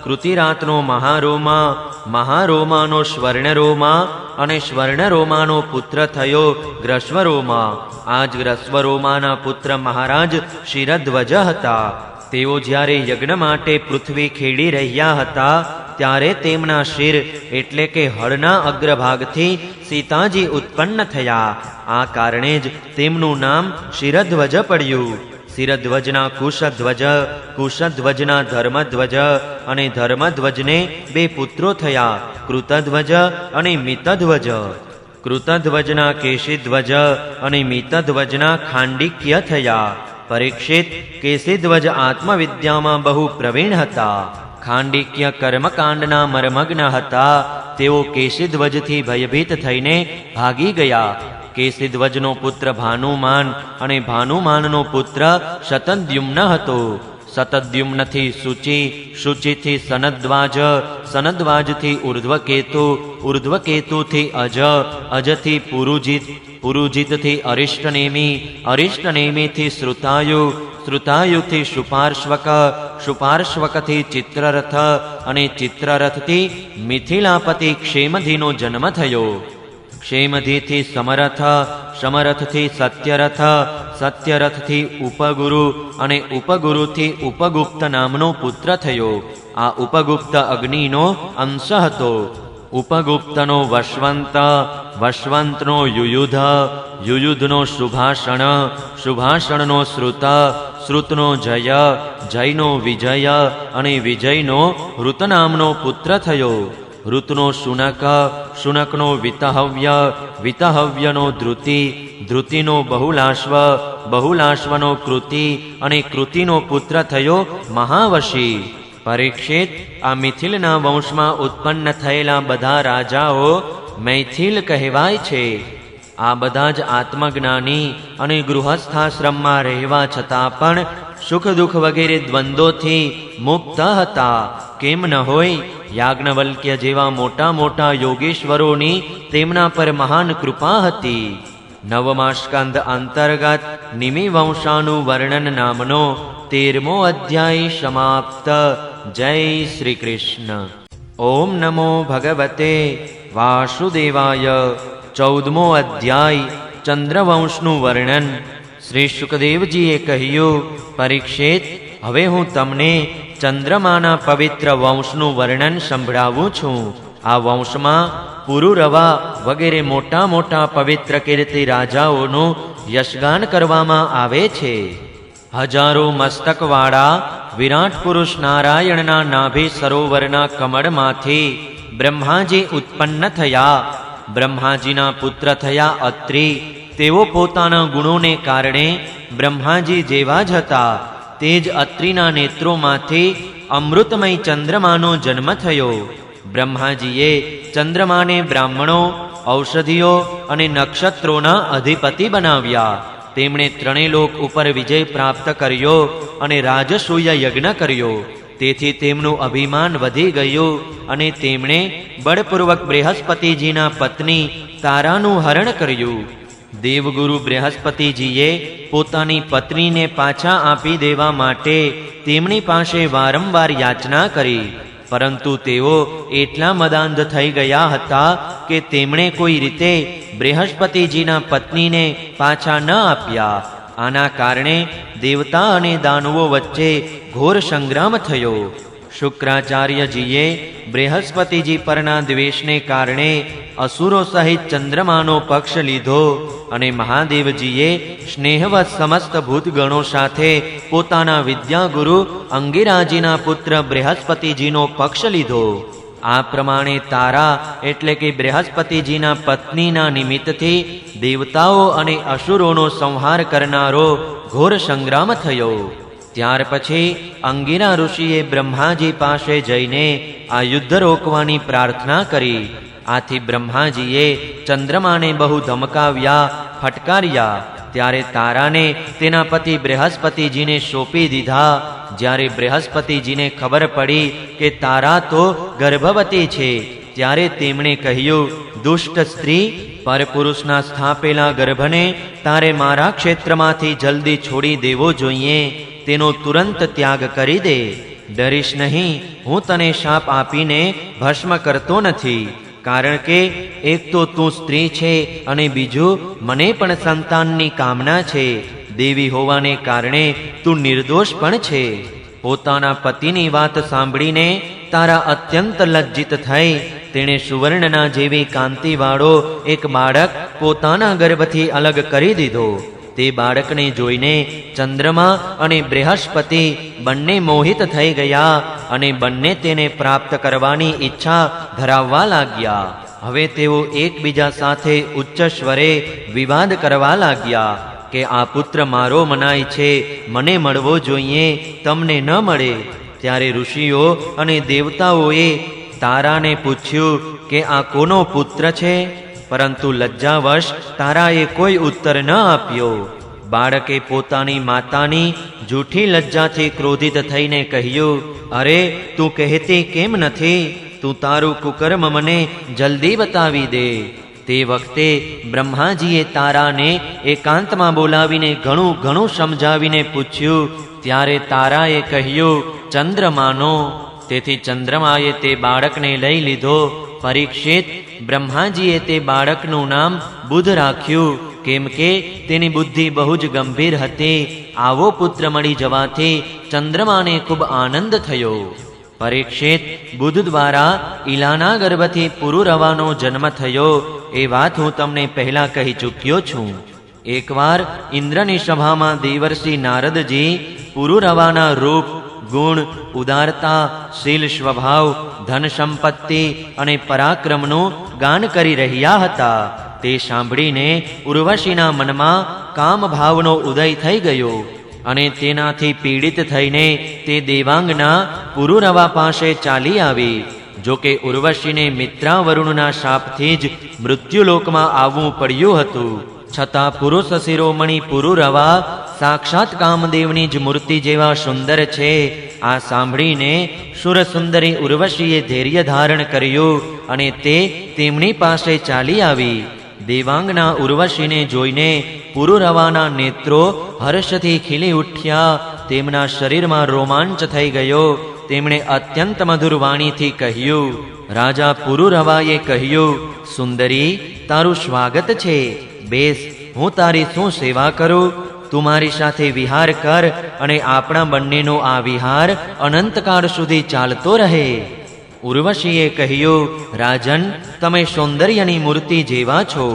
કૃતિરાતનો મહારોમા, મહારોમાનો સ્વર્ણરોમા અને સ્વર્ણરોમાનો પુત્ર થયો ગ્રસ્વરોમા. આ જ ગ્રસ્વરોમાના પુત્ર મહારાજ શિરધ્વજ હતા. તેઓ જ્યારે યજ્ઞ માટે પૃથ્વી ખેડી રહ્યા હતા, ત્યારે તેમના શિર એટલે કે હળના અગ્રભાગથી સીતાજી ઉત્પન્ન થયા. આ કારણે જ તેમનું નામ શિરધ્વજ પડ્યું. શિરધ્વજના કુશધ્વજ, કુશધ્વજના ધર્મધ્વજ અને ધર્મધ્વજને બે પુત્રો થયા, કૃતધ્વજ અને મિતધ્વજ. કૃતધ્વજના કેશીધ્વજ અને મિતધ્વજના ખાંડિક્ય થયા. પરીક્ષિત, કેશીધ્વજ આત્મવિદ્યામાં બહુ પ્રવીણ હતા. ખાંડિક્ય કર્મકાંડના મર્મગ્ન હતા. તેઓ કેશીધ્વજથી ભયભીત થઈને ભાગી ગયા. કેશીધ્વજનો પુત્ર ભાનુમાન અને ભાનુમાનનો પુત્ર શતદ્યુમ્ન હતો. શતદ્યુમ્નથી શુચિ, શુચિથી સનદ્વાજ, સનદ્વાજથી ઉર્ધ્વકેતુ, ઉર્ધ્વકેતુથી અજ, અજથી પુરુજિત, પુરુજિતથી અરિષ્ટનેમિ, અરિષ્ટનેમિથી શ્રુતાયુ, શ્રુતાયુથી શુપાર્શ્વક, શુપાર્શ્વકથી ચિત્રરથ અને ચિત્રરથથી મિથિલાપતિ ક્ષેમધીનો જન્મ થયો. ક્ષેમધીથી સમરથ, સમરથથી સત્યરથ, સત્યરથથી ઉપગુરુ અને ઉપગુરુથી ઉપગુપ્ત નામનો પુત્ર થયો. આ ઉપગુપ્ત અગ્નિનો અંશ હતો. ઉપગુપ્તનો વશવંત, વશવંતનો યુયુધ, યુયુધનો શુભાષણ, શુભાષણનો શ્રુત, શ્રુતનો જય, જયનો વિજય અને વિજયનો ઋત નામનો પુત્ર થયો. ઋતનો શુનક, શુનકનો વિતહવ્ય, વિતહવ્યનો ધૃતિ, ધૃતિનો બહુલાશ્વ, બહુલાશ્વનો કૃતિ અને કૃતિનો પુત્ર થયો મહાવશી. પરીક્ષિત, આ મિથિલના વંશમાં ઉત્પન્ન થયેલા બધા રાજાઓ મૈથિલ કહેવાય છે. આ બધા જ આત્મજ્ઞાની અને ગૃહસ્થાશ્રમમાં રહેવા છતાં પણ સુખ દુઃખ વગેરે દ્વંદ્વોથી મુક્ત હતા. કેમ ન હોય? યાજ્ઞવલ્ક્ય જેવા મોટા મોટા યોગેશ્વરોની તેમના પર મહાન કૃપા હતી. નવમા સ્કંદ અંતર્ગત નિમિ વંશાનું વર્ણન નામનો 13મો અધ્યાય સમાપ્ત. જય શ્રી કૃષ્ણ. ઓમ નમો ભગવતે વાસુદેવાય. 14મો અધ્યાય ચંદ્રવંશનું વર્ણન. શ્રી શુકદેવજીએ કહ્યું, પરીક્ષિત, હવે હું તમને ચંદ્રમાના પવિત્ર વંશનું વર્ણન સંભળાવું છું. આ વંશમાં પુરુરવા વગેરે મોટા મોટા પવિત્ર કીર્તિ રાજાઓનું યશગાન કરવામાં આવે છે. હજારો મસ્તકવાળા વિરાટ પુરુષ નારાયણના નાભી સરોવરના કમળમાંથી બ્રહ્માજી ઉત્પન્ન થયા. બ્રહ્માજીના પુત્ર થયા અત્રિ. તેઓ પોતાના ગુણોને કારણે બ્રહ્માજી જેવા જ હતા. તે જ અત્રિના નેત્રોમાંથી અમૃતમય ચંદ્રમાનો જન્મ થયો. બ્રહ્માજીએ ચંદ્રમાને બ્રાહ્મણો, ઔષધિઓ અને નક્ષત્રોના અધિપતિ બનાવ્યા. તેમણે ત્રણેય લોક ઉપર વિજય પ્રાપ્ત કર્યો અને રાજસૂય યજ્ઞ કર્યો. તેથી તેમનું અભિમાન વધી ગયું અને તેમણે બળપૂર્વક બૃહસ્પતિજીના પત્ની તારાનું હરણ કર્યું. દેવગુરુ બૃહસ્પતિજીએ પોતાની પત્નીને પાછા આપી દેવા માટે તેમની પાસે વારંવાર યાચના કરી, પરંતુ તેઓ એટલા મદાંધ થઈ ગયા હતા કે તેમણે કોઈ રીતે બૃહસ્પતિજીના પત્નીને પાછા ન આપ્યા. આના કારણે દેવતા અને દાનવો વચ્ચે ઘોર સંગ્રામ થયો. શુક્રાચાર્યજીએ બૃહસ્પતિજી પરના દ્વેષને કારણે અસુરો સહિત ચંદ્રમાનો પક્ષ લીધો અને મહાદેવજીએ સ્નેહવત સમસ્ત ભૂતગણો સાથે પોતાના વિદ્યાગુરુ અંગિરાજીના પુત્ર બૃહસ્પતિજીનો પક્ષ લીધો. આ પ્રમાણે તારા એટલે કે બૃહસ્પતિજીના પત્નીના નિમિત્તથી દેવતાઓ અને અસુરોનો સંહાર કરનારો ઘોર સંગ્રામ થયો. ત્યાર પછી અંગિરા ઋષિએ બ્રહ્માજી પાસે જઈને આ યુદ્ધ રોકવાની પ્રાર્થના કરી. આથી બ્રહ્માજીએ ચંદ્રમાને બહુ ધમકાવ્યા, ફટકાર્યા. ત્યારે તારાને તેના પતિ બૃહસ્પતિજીને સોંપી દીધા. જ્યારે બૃહસ્પતિજીને ખબર પડી કે તારા તો ગર્ભવતી છે, ત્યારે તેમણે કહ્યું, દુષ્ટ સ્ત્રી, પરપુરુષના સ્થાપેલા ગર્ભને તારે મારા ક્ષેત્રમાંથી જલ્દી છોડી દેવો જોઈએ. તેનો તુરંત ત્યાગ કરી દે. ડરીશ નહીં, હું તને શાપ આપીને ભસ્મ કરતો નથી. કારણ કે એક તો તું સ્ત્રી છે અને બીજું મને પણ સંતાનની કામના છે. દેવી હોવાને કારણે તું નિર્દોષ પણ છે. પોતાના પતિની વાત સાંભળીને તારા અત્યંત લજ્જિત થઈ. તેણે સુવર્ણના જેવી કાંતિવાળો એક બાળક પોતાના ગર્ભથી અલગ કરી દીધો. તે બાળકને જોઈને ચંદ્રમા અને બૃહસ્પતિ બંને મોહિત થઈ ગયા અને બંને તેને પ્રાપ્ત કરવાની ઈચ્છા ધરાવવા લાગ્યા. હવે તેઓ એકબીજા સાથે ઉચ્ચ સ્વરે વિવાદ કરવા લાગ્યા કે આ પુત્ર મારો મનાય છે, મને મળવો જોઈએ, તમને ન મળે. ત્યારે ઋષિઓ અને દેવતાઓએ તારાને પૂછ્યું કે આ કોનો પુત્ર છે? પરંતુ લજ્જાવશ તારાએ કોઈ ઉત્તર ન આપ્યો. બાળકે પોતાની માતાની જૂઠી લજ્જાથી ક્રોધિત થઈને કહ્યું, અરે તું કહેતી કેમ નથી? તું તારું કુકર્મ મને જલ્દી બતાવી દે. તે વખતે બ્રહ્માજીએ તારાને એકાંતમાં બોલાવીને ઘણું ઘણું સમજાવીને પૂછ્યું. ત્યારે તારાએ કહ્યું, ચંદ્રમાનો. તેથી ચંદ્રમાએ તે બાળકને લઈ લીધો. પરીક્ષિત, બ્રહ્માજીએ તે બાળકનું નામ બુધ રાખ્યું, કેમ કે તેની બુદ્ધિ બહુ જ ગંભીર હતી. આવો પુત્ર મળી જવાથી ચંદ્રમાને ખૂબ આનંદ થયો. પરીક્ષિત, બુધ દ્વારા ઈલાના ગર્ભથી પુરુરવાનો જન્મ થયો એ વાત હું તમને પહેલા કહી ચૂક્યો છું. એકવાર ઇન્દ્રની સભામાં દેવર્ષિ નારદજી પુરુરવાના રૂપ, ગુણ, ઉદારતા, શીલ સ્વભાવ, ધન સંપત્તિ અને પરાક્રમનું ગાન કરી રહ્યા હતા. તે સાંભળીને ઉર્વશીના મનમાં કામભાવનો ઉદય થઈ ગયો અને તેનાથી પીડિત થઈને તે દેવાંગના પુરુરવા પાસે ચાલી આવી. જોકે ઉર્વશીને મિત્રાવરુણના શાપથી જ મૃત્યુલોકમાં આવવું પડ્યું હતું, છતાં પુરુષ શિરોમણી પુરુરવા સાક્ષાત કામદેવની જ મૂર્તિ જેવા સુંદર છે. આ સાંભળીને સુરસુંદરી ઉર્વશીએ ધૈર્ય ધારણ કર્યું અને તે તેમની પાસે ચાલી આવી. દેવાંગના ઉર્વશીને જોઈને પુરુરવાના નેત્રો હર્ષથી ખીલી ઉઠ્યા. તેમના શરીરમાં રોમાંચ થઈ ગયો. તેમણે અત્યંત મધુર વાણીથી કહ્યું, રાજા પુરુરવાએ કહ્યું, સુંદરી, તારું સ્વાગત છે. બેસ, હું તારી શું સેવા કરું? તું મારી સાથે વિહાર કર અને આપણા બંનેનો આ વિહાર અનંતકાળ સુધી ચાલતો રહે. ઉર્વશીએ કહ્યું, રાજન, તમે સૌંદર્યની મૂર્તિ જેવા છો.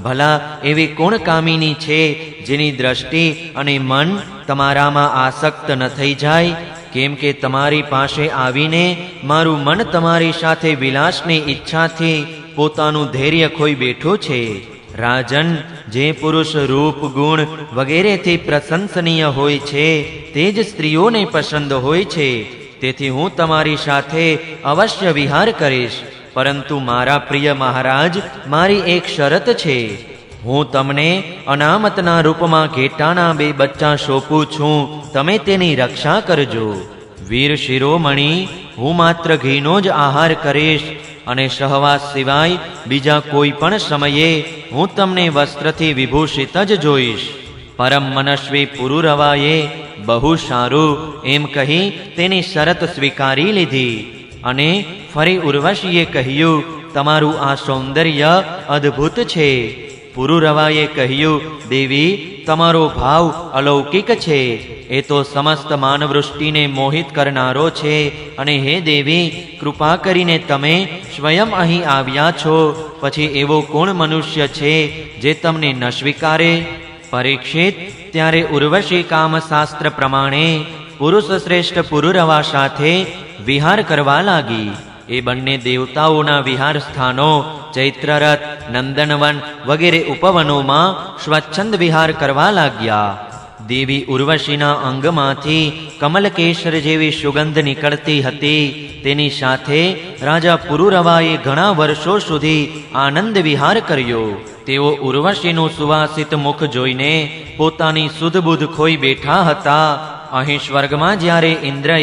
ભલા એવી કોણ કામિની છે જેની દ્રષ્ટિ અને મન તમારામાં આસક્ત ન થઈ જાય? કેમ કે તમારી પાસે આવીને મારું મન તમારી સાથે વિલાસની ઈચ્છાથી પોતાનું ધૈર્ય ખોઈ બેઠું છે. રાજન, જે પુરુષ રૂપ, ગુણ વગેરેથી પ્રશંસનીય હોય છે તે જ સ્ત્રીઓને પસંદ હોય છે. તેથી હું તમારી સાથે અવશ્ય વિહાર કરીશ. પરંતુ મારા પ્રિય મહારાજ, મારી એક શરત છે. હું તમને અનામતના રૂપમાં ઘેટાના 2 બચ્ચા સોંપું છું. તમે તેની રક્ષા કરજો. વીર શિરોમણી, હું માત્ર ઘીનો જ આહાર કરીશ અને સહવાસ સિવાય બીજા કોઈ પણ સમયે હું તમને વસ્ત્રથી વિભૂષિત જ જોઈશ. પરમ મનસ્વી પુરુરવાએ બહુ સારું એમ કહી તેની શરત સ્વીકારી લીધી. અને ફરી ઉર્વશીએ કહ્યું, તમારું આ સૌંદર્ય અદ્ભુત છે. પુરુરવાએ કહ્યું, દેવી, તમારો ભાવ અલૌકિક છે. એ તો સમસ્ત માનવવૃષ્ટિને મોહિત કરનારો છે. અને હે દેવી, કૃપા કરીને તમે સ્વયં અહીં આવ્યા છો, પછી એવો કોણ મનુષ્ય છે જે તમને ન સ્વીકારે? પરીક્ષિત, ત્યારે ઉર્વશી કામશાસ્ત્ર પ્રમાણે પુરુષ શ્રેષ્ઠ પુરુરવા સાથે વિહાર કરવા લાગી. એ બંને દેવતાઓના વિહાર સ્થાનો ચૈત્રરથ, નંદનવન વગેરે ઉપવનોમાં સ્વચ્છંદ વિહાર કરવા લાગ્યા. દેવી ઉર્વશીના અંગમાંથી કમલકેસર જેવી સુગંધ નીકળતી હતી. તેની સાથે રાજા પુરુરવાએ ઘણા વર્ષો સુધી આનંદ વિહાર કર્યો. તેઓ ઉર્વશીનું સુવાસિત મુખ જોઈને પોતાની સુધબુધ ખોઈ બેઠા હતા. અહીં સ્વર્ગમાં જ્યારે ઇન્દ્રએ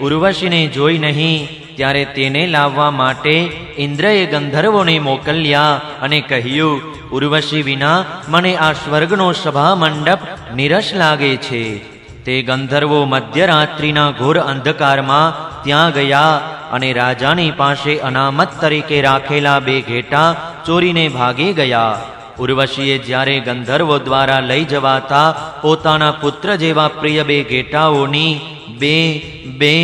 ઉર્વશીને જોઈ નહીં, ત્યારે તેને લાવવા માટે ઇન્દ્રએ ગંધર્વોને મોકલ્યા અને કહ્યું, ઉર્વશી વિના મને આ સ્વર્ગનો સભા મંડપ નીરસ લાગે છે. તે ગંધર્વો મધ્યરાત્રિના ઘોર અંધકારમાં ત્યાં ગયા અને રાજાની પાસે અનામત તરીકે રાખેલા 2 ઘેટાં ચોરીને ભાગી ગયા. ઉર્વશીએ જ્યારે ગંધર્વો દ્વારા લઈ જવાતા પોતાના પુત્ર જેવા પ્રિય 2 ઘેટાઓની બે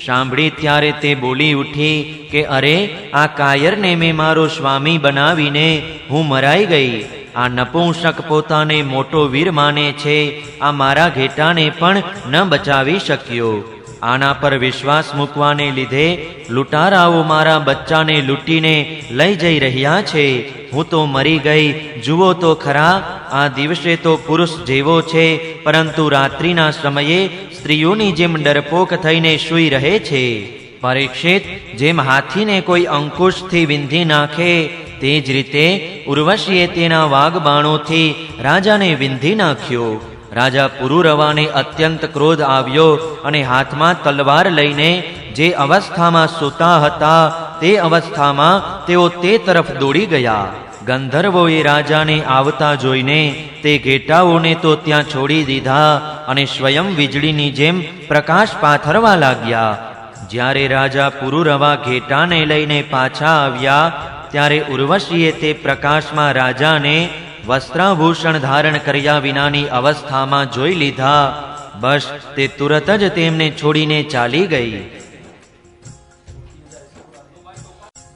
સાંભળી ત્યારે તે બોલી ઉઠી કે અરે, આ કાયરને મેં મારો સ્વામી બનાવીને હું મરાઈ ગઈ. આ નપુંસક પોતાને મોટો વીર માને છે. આ મારા ઘેટાને પણ ન બચાવી શક્યો. આના પર વિશ્વાસ મૂકવાને લીધે લૂંટારાઓ મારા બચ્ચાને લૂંટીને લઈ જઈ રહ્યા છે. હું તો મરી ગઈ. જુઓ તો ખરા, આ દિવસે તો પુરુષ જેવો છે, પરંતુ રાત્રિના સમયે સ્ત્રીઓની જેમ ડરપોક થઈને સૂઈ રહે છે. પરીક્ષિત, જેમ હાથીને કોઈ અંકુશથી વિંધી નાખે, તે જ રીતે ઉર્વશીએ તેના વાગબાણોથી રાજાને વિંધી નાખ્યો. રાજા પુરુરવાને અત્યંત ક્રોધ આવ્યો અને હાથમાં તલવાર લઈને જે અવસ્થામાં સૂતા હતા તે અવસ્થામાં તેઓ તે તરફ દોડી ગયા. ગંધર્વોએ રાજાને આવતા જોઈને તે ઘેટાઓને તો ત્યાં છોડી દીધા અને સ્વયં વીજળીની જેમ પ્રકાશ પાથરવા લાગ્યા. જ્યારે રાજા પુરુરવા ઘેટાને લઈને પાછા આવ્યા, ત્યારે ઉર્વશીએ તે પ્રકાશમાં રાજાને વસ્ત્રાભૂષણ ધારણ કર્યા વિનાની અવસ્થામાં જોઈ લીધા. બસ તે તુરત જ તેમને છોડીને ચાલી ગઈ.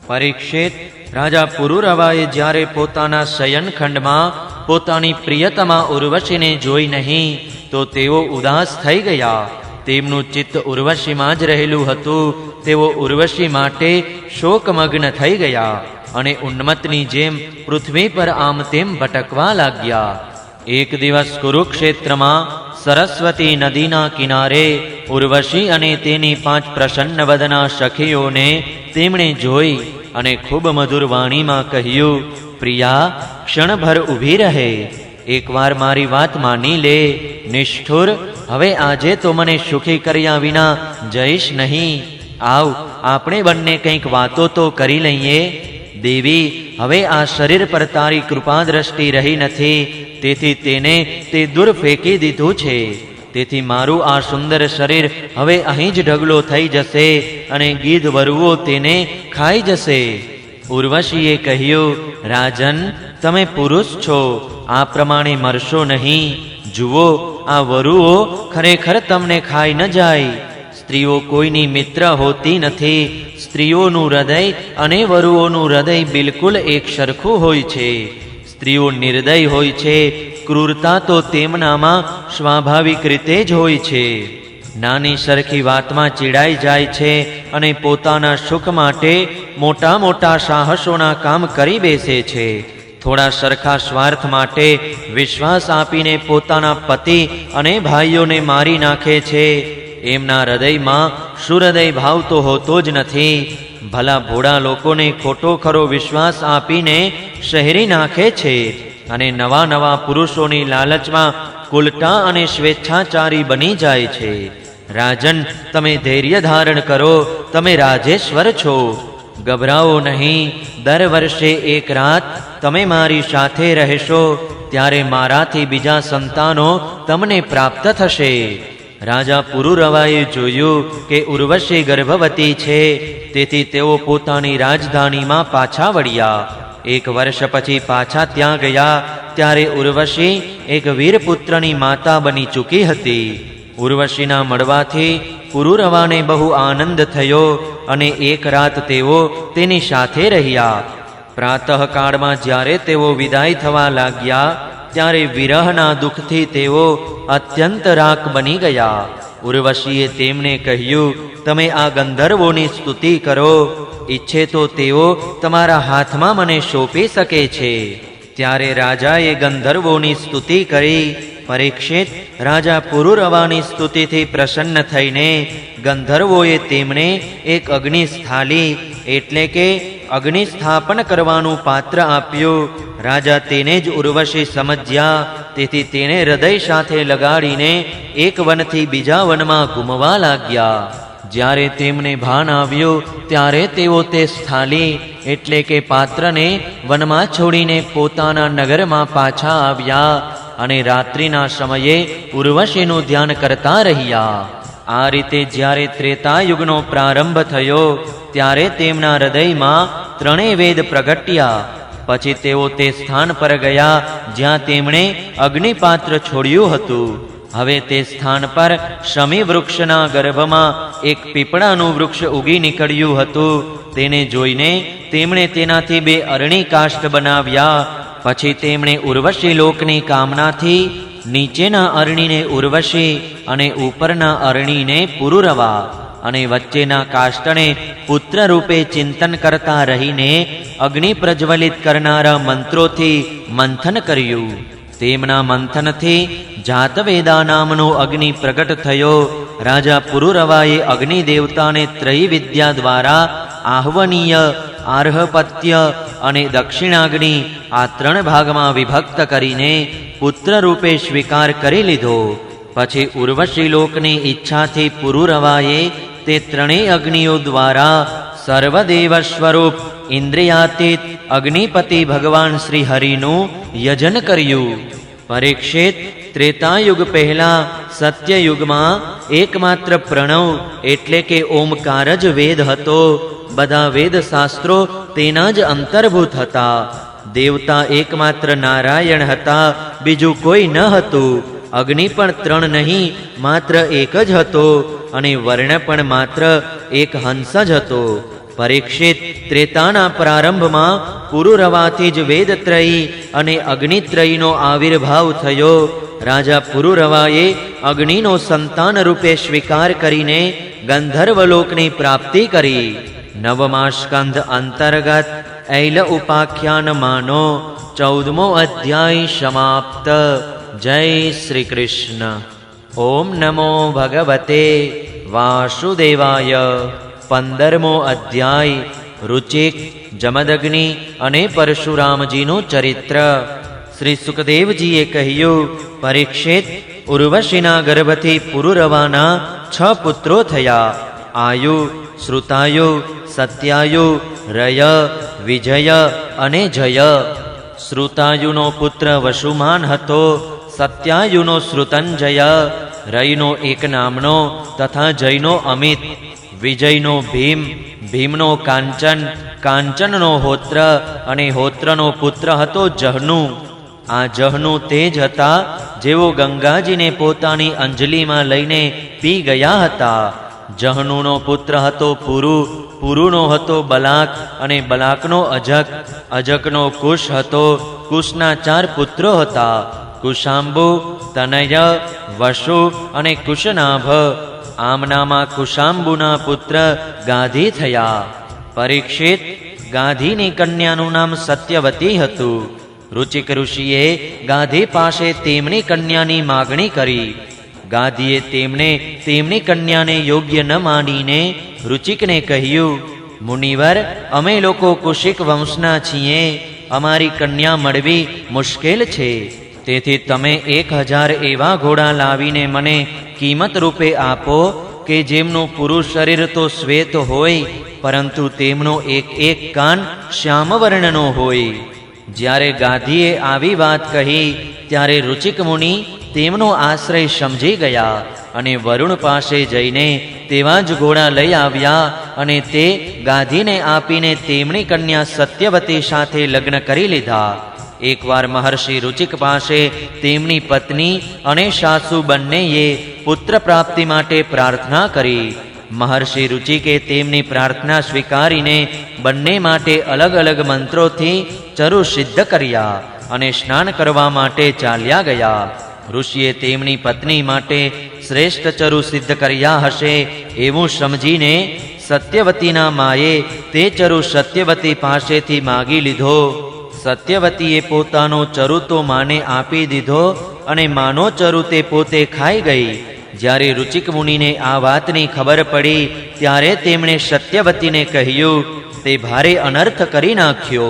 પરીક્ષિત, રાજા પુરુરવાએ જ્યારે પોતાના શયનખંડમાં પોતાની પ્રિયતમા ઉર્વશીને જોઈ નહીં, તો તેઓ ઉદાસ થઈ ગયા. તેમનું ચિત્ત ઉર્વશીમાં જ રહેલું હતું. તેઓ ઉર્વશી માટે શોકમગ્ન થઈ ગયા અને ઉન્મત્તની જેમ પૃથ્વી પર આમ તેમ ભટકવા લાગ્યા. એક દિવસ કુરુક્ષેત્રમાં સરસ્વતી નદીના કિનારે ઉર્વશી અને તેની 5 પ્રસન્ન વદના સખીઓને તેમણે જોઈ અને ખૂબ મધુર વાણીમાં કહ્યું, પ્રિયા, ક્ષણભર ઊભી રહે, એકવાર મારી વાત માની લે. નિષ્ઠુર, હવે આજે તો મને સુખી કર્યા વિના જઈશ નહીં. આવ, આપણે બંને કંઈક વાતો તો કરી લઈએ. દેવી, હવે આ શરીર પર તારી કૃપા દ્રષ્ટિ રહી નથી, તેથી તેને તે દૂર ફેંકી દીધું છે. તેથી મારું આ સુંદર શરીર હવે અહીં જ ઢગલો થઈ જશે અને ગીધ વરુઓ તેને ખાઈ જશે. ઉર્વશીએ કહ્યું, રાજન, તમે પુરુષ છો, આ પ્રમાણે મરશો નહીં. જુઓ, આ વરુઓ ખરેખર તમને ખાઈ ન જાય. સ્ત્રીઓ કોઈની મિત્ર હોતી નથી. સ્ત્રીઓનું હૃદય અને વરુઓનું હૃદય બિલકુલ એક સરખું હોય છે. સ્ત્રીઓ નિર્દય હોય છે. ક્રૂરતા તો તેમનામાં સ્વાભાવિક રીતે જ હોય છે. નાની સરખી વાતમાં ચીડાઈ જાય છે અને પોતાના સુખ માટે મોટા મોટા સાહસોના કામ કરી બેસે છે. થોડા સરખા સ્વાર્થ માટે વિશ્વાસ આપીને પોતાના પતિ અને ભાઈઓને મારી નાખે છે. એમના હૃદયમાં સુહૃદય ભાવ તો હોતો જ નથી. ભલા ભોળા લોકોને ખોટો ખરો વિશ્વાસ આપીને શહેરી નાખે છે અને નવા નવા પુરુષોની લાલચમાં કુલટા અને સ્વેચ્છાચારી બની જાય છે. રાજન, તમે ધૈર્ય ધારણ કરો, તમે રાજેશ્વર છો. ગભરાઓ નહીં. દર વર્ષે એક રાત તમે મારી સાથે રહેશો, ત્યારે મારાથી બીજા સંતાનો તમને પ્રાપ્ત થશે. રાજા પુરુરવાએ જોયું કે ઉર્વશી ગર્ભવતી છે, તેથી તેઓ પોતાની રાજધાનીમાં પાછા વળ્યા. 1 વર્ષ પછી પાછા ત્યાં ગયા ત્યારે ઉર્વશી એક વીરપુત્રની માતા બની ચૂકી હતી. ઉર્વશીના મળવાથી પુરુરવાને બહુ આનંદ થયો અને એક રાત તેઓ તેની સાથે રહ્યા. પ્રાતઃકાળમાં જ્યારે તેઓ વિદાય થવા લાગ્યા ત્યારે વિરહના દુઃખથી તેઓ અત્યંત રાખ બની ગયા. ઉર્વશીએ તેમને કહ્યું, તમે આ ગંધર્વોની સ્તુતિ કરો, ઈચ્છે તો તેઓ તમારા હાથમાં મને સોંપી શકે છે. ત્યારે રાજાએ ગંધર્વોની સ્તુતિ કરી. પરીક્ષિત, રાજા પુરુરવાની સ્તુતિથી પ્રસન્ન થઈને ગંધર્વોએ તેમને એક અગ્નિસ્થાલી એટલે કે અગ્નિસ્થાપન કરવાનું પાત્ર આપ્યું. રાજા તેને જ ઉર્વશી સમજ્યા, તેથી તેને હૃદય સાથે લગાડીને એક વનથી બીજા વનમાં ઘૂમવા લાગ્યા. જ્યારે તેમને ભાન આવ્યું ત્યારે તેઓ તે સ્થાલી એટલે કે પાત્રને વનમાં છોડીને પોતાના નગરમાં પાછા આવ્યા અને રાત્રિના સમયે ઉર્વશીનું ધ્યાન કરતા રહ્યા. આ રીતે જ્યારે ત્રેતાયુગનો પ્રારંભ થયો ત્યારે તેમના હૃદયમાં 3 વેદ પ્રગટ્યા. પછી તેઓ તે સ્થાન પર ગયા જ્યાં તેમણે અગ્નિપાત્ર છોડ્યું હતું. હવે તે સ્થાન પર શમી વૃક્ષના ગર્ભમાં એક પીપળાનું વૃક્ષ ઉગી નીકળ્યું હતું. તેને જોઈને તેમણે તેનાથી 2 અરણી કાષ્ઠ બનાવ્યા. પછી તેમણે ઉર્વશી લોકની કામનાથી નીચેના અરણીને ઉર્વશી અને ઉપરના અરણીને પુરુરવા અને વચ્ચેના કાષ્ટને પુત્ર રૂપે ચિંતન કરતા રહીને અગ્નિ પ્રજ્વલિત કરનારા મંત્રોથી મંથન કર્યું. તેમના મંથનથી જાતવેદા નામનો અગ્નિ પ્રગટ થયો. રાજા પુરુરવાએ અગ્નિ દેવતાને ત્રૈવિદ્યા દ્વારા આહ્વનીય, આર્હપત્ય અને દક્ષિણાગ્નિ આ 3 ભાગમાં વિભક્ત કરીને પુત્ર રૂપે સ્વીકાર કરી લીધો. પછી ઉર્વશી લોકની ઈચ્છાથી પુરુરવાએ તે 3 અગ્નિઓ દ્વારા સર્વદેવ સ્વરૂપ ઇન્દ્રિયાતીત અગ્નિપતિ ભગવાન શ્રી હરિનું યજન કર્યું. પરીક્ષિત, ત્રેતાયુગ પહેલા સત્યયુગમાં એકમાત્ર પ્રણવ એટલે કે ઓમકાર જ વેદ હતો. બધા વેદ શાસ્ત્રો તેના જ અંતર્ભૂત હતા. દેવતા એકમાત્ર નારાયણ હતા, બીજું કોઈ ન હતું. અગ્નિ પણ 3 નહીં, માત્ર એક જ હતો અને વર્ણ પણ માત્ર એક હંસ જ હતો. પરીક્ષિત, ત્રેતાના પ્રારંભમાં પુરુરવાથી જ વેદત્રયી અને અગ્નિત્રયીનો આવિર્ભાવ થયો. રાજા પુરુરવાએ અગ્નિનો સંતાન રૂપે સ્વીકાર કરીને ગંધર્વલોકની પ્રાપ્તિ કરી. નવમા સ્કંધ અંતર્ગત ઐલ ઉપાખ્યાનમાંનો 14મો અધ્યાય સમાપ્ત. જય શ્રી કૃષ્ણ. ઓમ નમો ભગવતે વાસુદેવાય. 15મો અધ્યાય રુચિક, જમદગ્નિ અને પરશુરામજીનું ચરિત્ર. શ્રી સુખદેવજીએ કહ્યું, પરીક્ષિત, ઉર્વશીના ગર્ભથી પુરુરવાના 6 પુત્રો થયા. આયુ, શ્રુતાયુ, સત્યાયુ, રય, વિજય અને જય. શ્રુતાયુનો પુત્ર વસુમાન હતો. સત્યાયુનો શ્રુતંજય, રયનો એક નામનો તથા જયનો અમિત, વિજયનો ભીમ, ભીમનો કાંચન, કાંચનનો હોત્ર અને હોત્રનો પુત્ર હતો જહનુ. આ જહનુ તે જ હતા જેઓ ગંગાજીને પોતાની અંજલિમાં લઈને પી ગયા હતા. જહનુનો પુત્ર હતો પુરુ, પુરુનો હતો બલાક અને બલાકનો અજક, અજકનો કુશ હતો. કુશના 4 પુત્રો હતા, કુશાંબુ, તનય, વસુ અને કુશનાભ. આમનામાં કુશાંબુના પુત્ર ગાધી થયા. પરીક્ષિત, ગાધીની કન્યાનું નામ સત્યવતી હતું. રુચિક ઋષિએ ગાધી પાસે તેમની કન્યાની માગણી કરી. ગાધીએ તેમની કન્યાને યોગ્ય ન માનીને રુચિકને કહ્યું, મુનિવર, અમે લોકો કુશિક વંશના છીએ. અમારી કન્યા મળવી મુશ્કેલ છે. તેથી તમે 1000 એવા ઘોડા લાવીને મને કિંમત રૂપે આપો કે જેમનું પુરુષ શરીર તો શ્વેત હોય, પરંતુ તેમનો એક કાન શ્યામવર્ણનો હોય. જ્યારે ગાધીએ આવી વાત કહી ત્યારે રુચિક મુનિ તેમનો આશ્રય સમજી ગયા અને વરુણ પાસે જઈને તેવા જ ઘોડા લઈ આવ્યા અને તે ગાધીને આપીને તેમની કન્યા સત્યવતી સાથે લગ્ન કરી લીધા. એકવાર મહર્ષિ રુચિક પાસે તેમની પત્ની અને સાસુ બંનેએ પુત્ર પ્રાપ્તિ માટે પ્રાર્થના કરી. મહર્ષિ રુચિકે તેમની પ્રાર્થના સ્વીકારીને બંને માટે અલગ અલગ મંત્રોથી ચરુ સિદ્ધ કર્યા અને સ્નાન કરવા માટે ચાલ્યા ગયા. ઋષિએ તેમની પત્ની માટે શ્રેષ્ઠ ચરુ સિદ્ધ કર્યા હશે એવું સમજીને સત્યવતીના માએ તે ચરુ સત્યવતી પાસેથી માગી લીધો. સત્યવતીએ પોતાનો ચરુ તો માને આપી દીધો અને માનો ચરુ તે પોતે ખાઈ ગઈ. જ્યારે રુચિક મુનિને આ વાતની ખબર પડી ત્યારે તેમણે સત્યવતીને કહ્યું, તે ભારે અનર્થ કરી નાખ્યો.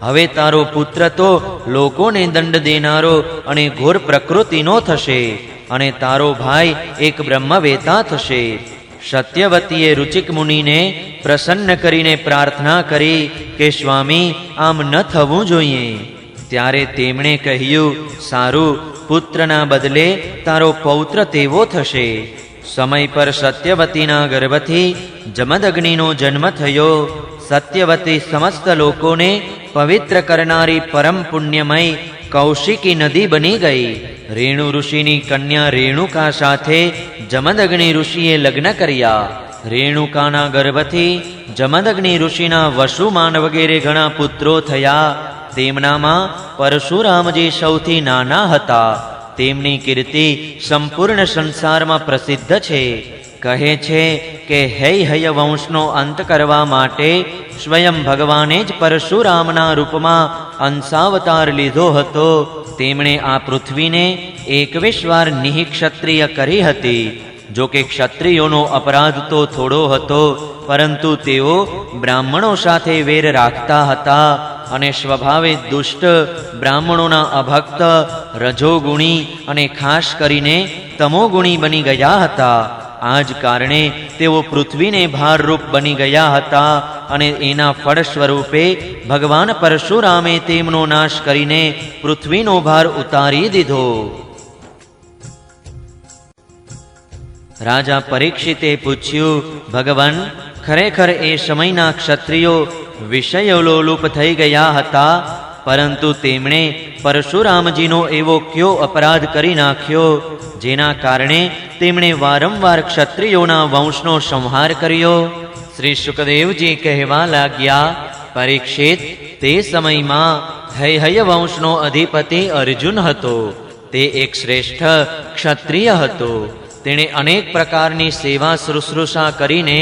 હવે તારો પુત્ર તો લોકોને દંડ દેનારો અને ઘોર પ્રકૃતિનો થશે અને તારો ભાઈ એક બ્રહ્મવેતા થશે. સત્યવતીએ રુચિક મુનિને પ્રસન્ન કરીને પ્રાર્થના કરી કે સ્વામી, આમ ન થવું જોઈએ. ત્યારે તેમણે કહ્યું, સારું, પુત્રના બદલે તારો પૌત્ર તેવો થશે. સમય પર સત્યવતીના ગર્ભથી જમદગ્નિનો જન્મ થયો. સત્યવતી સમસ્ત લોકોને પવિત્ર કરનારી પરમ પુણ્યમય કૌશિકી નદી બની ગઈ. રેણુ ઋષિની કન્યા રેણુકા સાથે જમદગ્નિ ઋષિએ લગ્ન કર્યા. રેણુકાના ગર્ભથી જમદગ્નિ ઋષિના વસુમાન વગેરે ઘણા પુત્રો થયા. તેમનામાં પરશુરામજી સૌથી નાના હતા. તેમની કીર્તિ સંપૂર્ણ સંસારમાં પ્રસિદ્ધ છે. કહે છે કે હૈહય વંશનો અંત કરવા માટે સ્વયં ભગવાને જ પરશુરામના રૂપમાં અંશાવતાર લીધો હતો. તેમણે આ પૃથ્વીને 21 વાર નિઃક્ષત્રિય કરી હતી. જો કે ક્ષત્રિયોનો અપરાધ તો થોડો હતો, પરંતુ તેઓ બ્રાહ્મણો સાથે વેર રાખતા હતા અને સ્વભાવે દુષ્ટ, બ્રાહ્મણોના અભક્ત, રજોગુણી અને ખાસ કરીને તમોગુણી બની ગયા હતા. આ જ કારણે તેઓ પૃથ્વીને ભારરૂપ બની ગયા હતા અને એના ફળ સ્વરૂપે ભગવાન પરશુરામે તેમનો નાશ કરીને પૃથ્વીનો ભાર ઉતારી દીધો. રાજા પરીક્ષિતે પૂછ્યું, ભગવાન, ખરેખર એ સમયના ક્ષત્રિયો વિષયોલોલુપ થઈ ગયા હતા, પરંતુ તેમણે પરશુરામજીનો એવો કયો અપરાધ કરી નાખ્યો જેના કારણે તેમણે વારંવાર ક્ષત્રિયોના વંશનો સંહાર કર્યો? શ્રી સુખદેવજી કહેવા લાગ્યા, પરીક્ષિત, તે સમયમાં હૈહય વંશનો અધિપતિ અર્જુન હતો. તે એક શ્રેષ્ઠ ક્ષત્રિય હતો. તેણે અનેક પ્રકારની સેવા શુશ્રૂષા કરીને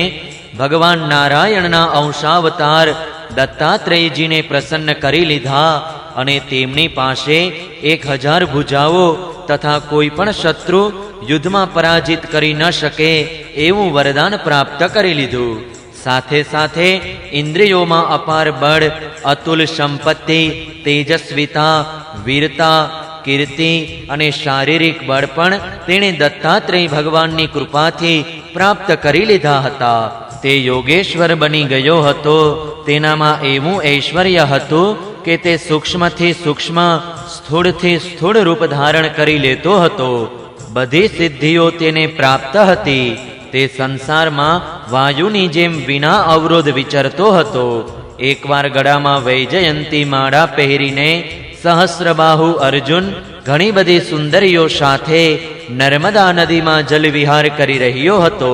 ભગવાન નારાયણના અંશાવતાર દત્તાત્રેયજીને પ્રસન્ન કરી લીધા અને તેમની પાસે 1000 ભુજાઓ તથા કોઈ પણ શત્રુ યુદ્ધમાં પરાજિત કરી ન શકે એવું વરદાન પ્રાપ્ત કરી લીધું. સાથે સાથે ઇન્દ્રિયોમાં અપાર બળ, અતુલ સંપત્તિ, તેજસ્વીતા, વીરતા, કીર્તિ અને શારીરિક બળ પણ તેણે દત્તાત્રેય ભગવાનની કૃપાથી પ્રાપ્ત કરી લીધા હતા. તે યોગેશ્વર બની ગયો હતો. તેનામાં એવું ઐશ્વર્ય હતું કે તે સૂક્ષ્મથી સૂક્ષ્મ, સ્થૂળથી સ્થૂળ રૂપ ધારણ કરી લેતો હતો. બધી સિદ્ધિઓ તેને પ્રાપ્ત હતી. તે સંસારમાં વાયુની જેમ વિના અવરોધ વિચરતો હતો. એકવાર ગળામાં વૈજયંતી માળા પહેરીને સહસ્રબાહુ અર્જુન ઘણી બધી સુંદરીઓ સાથે નર્મદા નદીમાં જલવિહાર કરી રહ્યો હતો.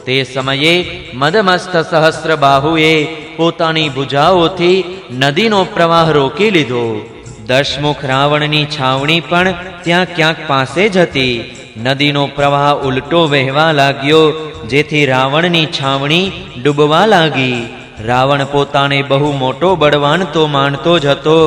તે સમયે મદમસ્ત સહસ્રબાહુએ પોતાની ભુજાઓથી નદીનો પ્રવાહ રોકી લીધો. દશમુખ રાવણની છાવણી પણ ત્યાં ક્યાંક પાસે જ હતી. નદીનો પ્રવાહ ઉલટો વહેવા લાગ્યો, જેથી રાવણની છાવણી ડૂબવા લાગી. રાવણ પોતાને બહુ મોટો બળવાન તો માનતો જ હતો,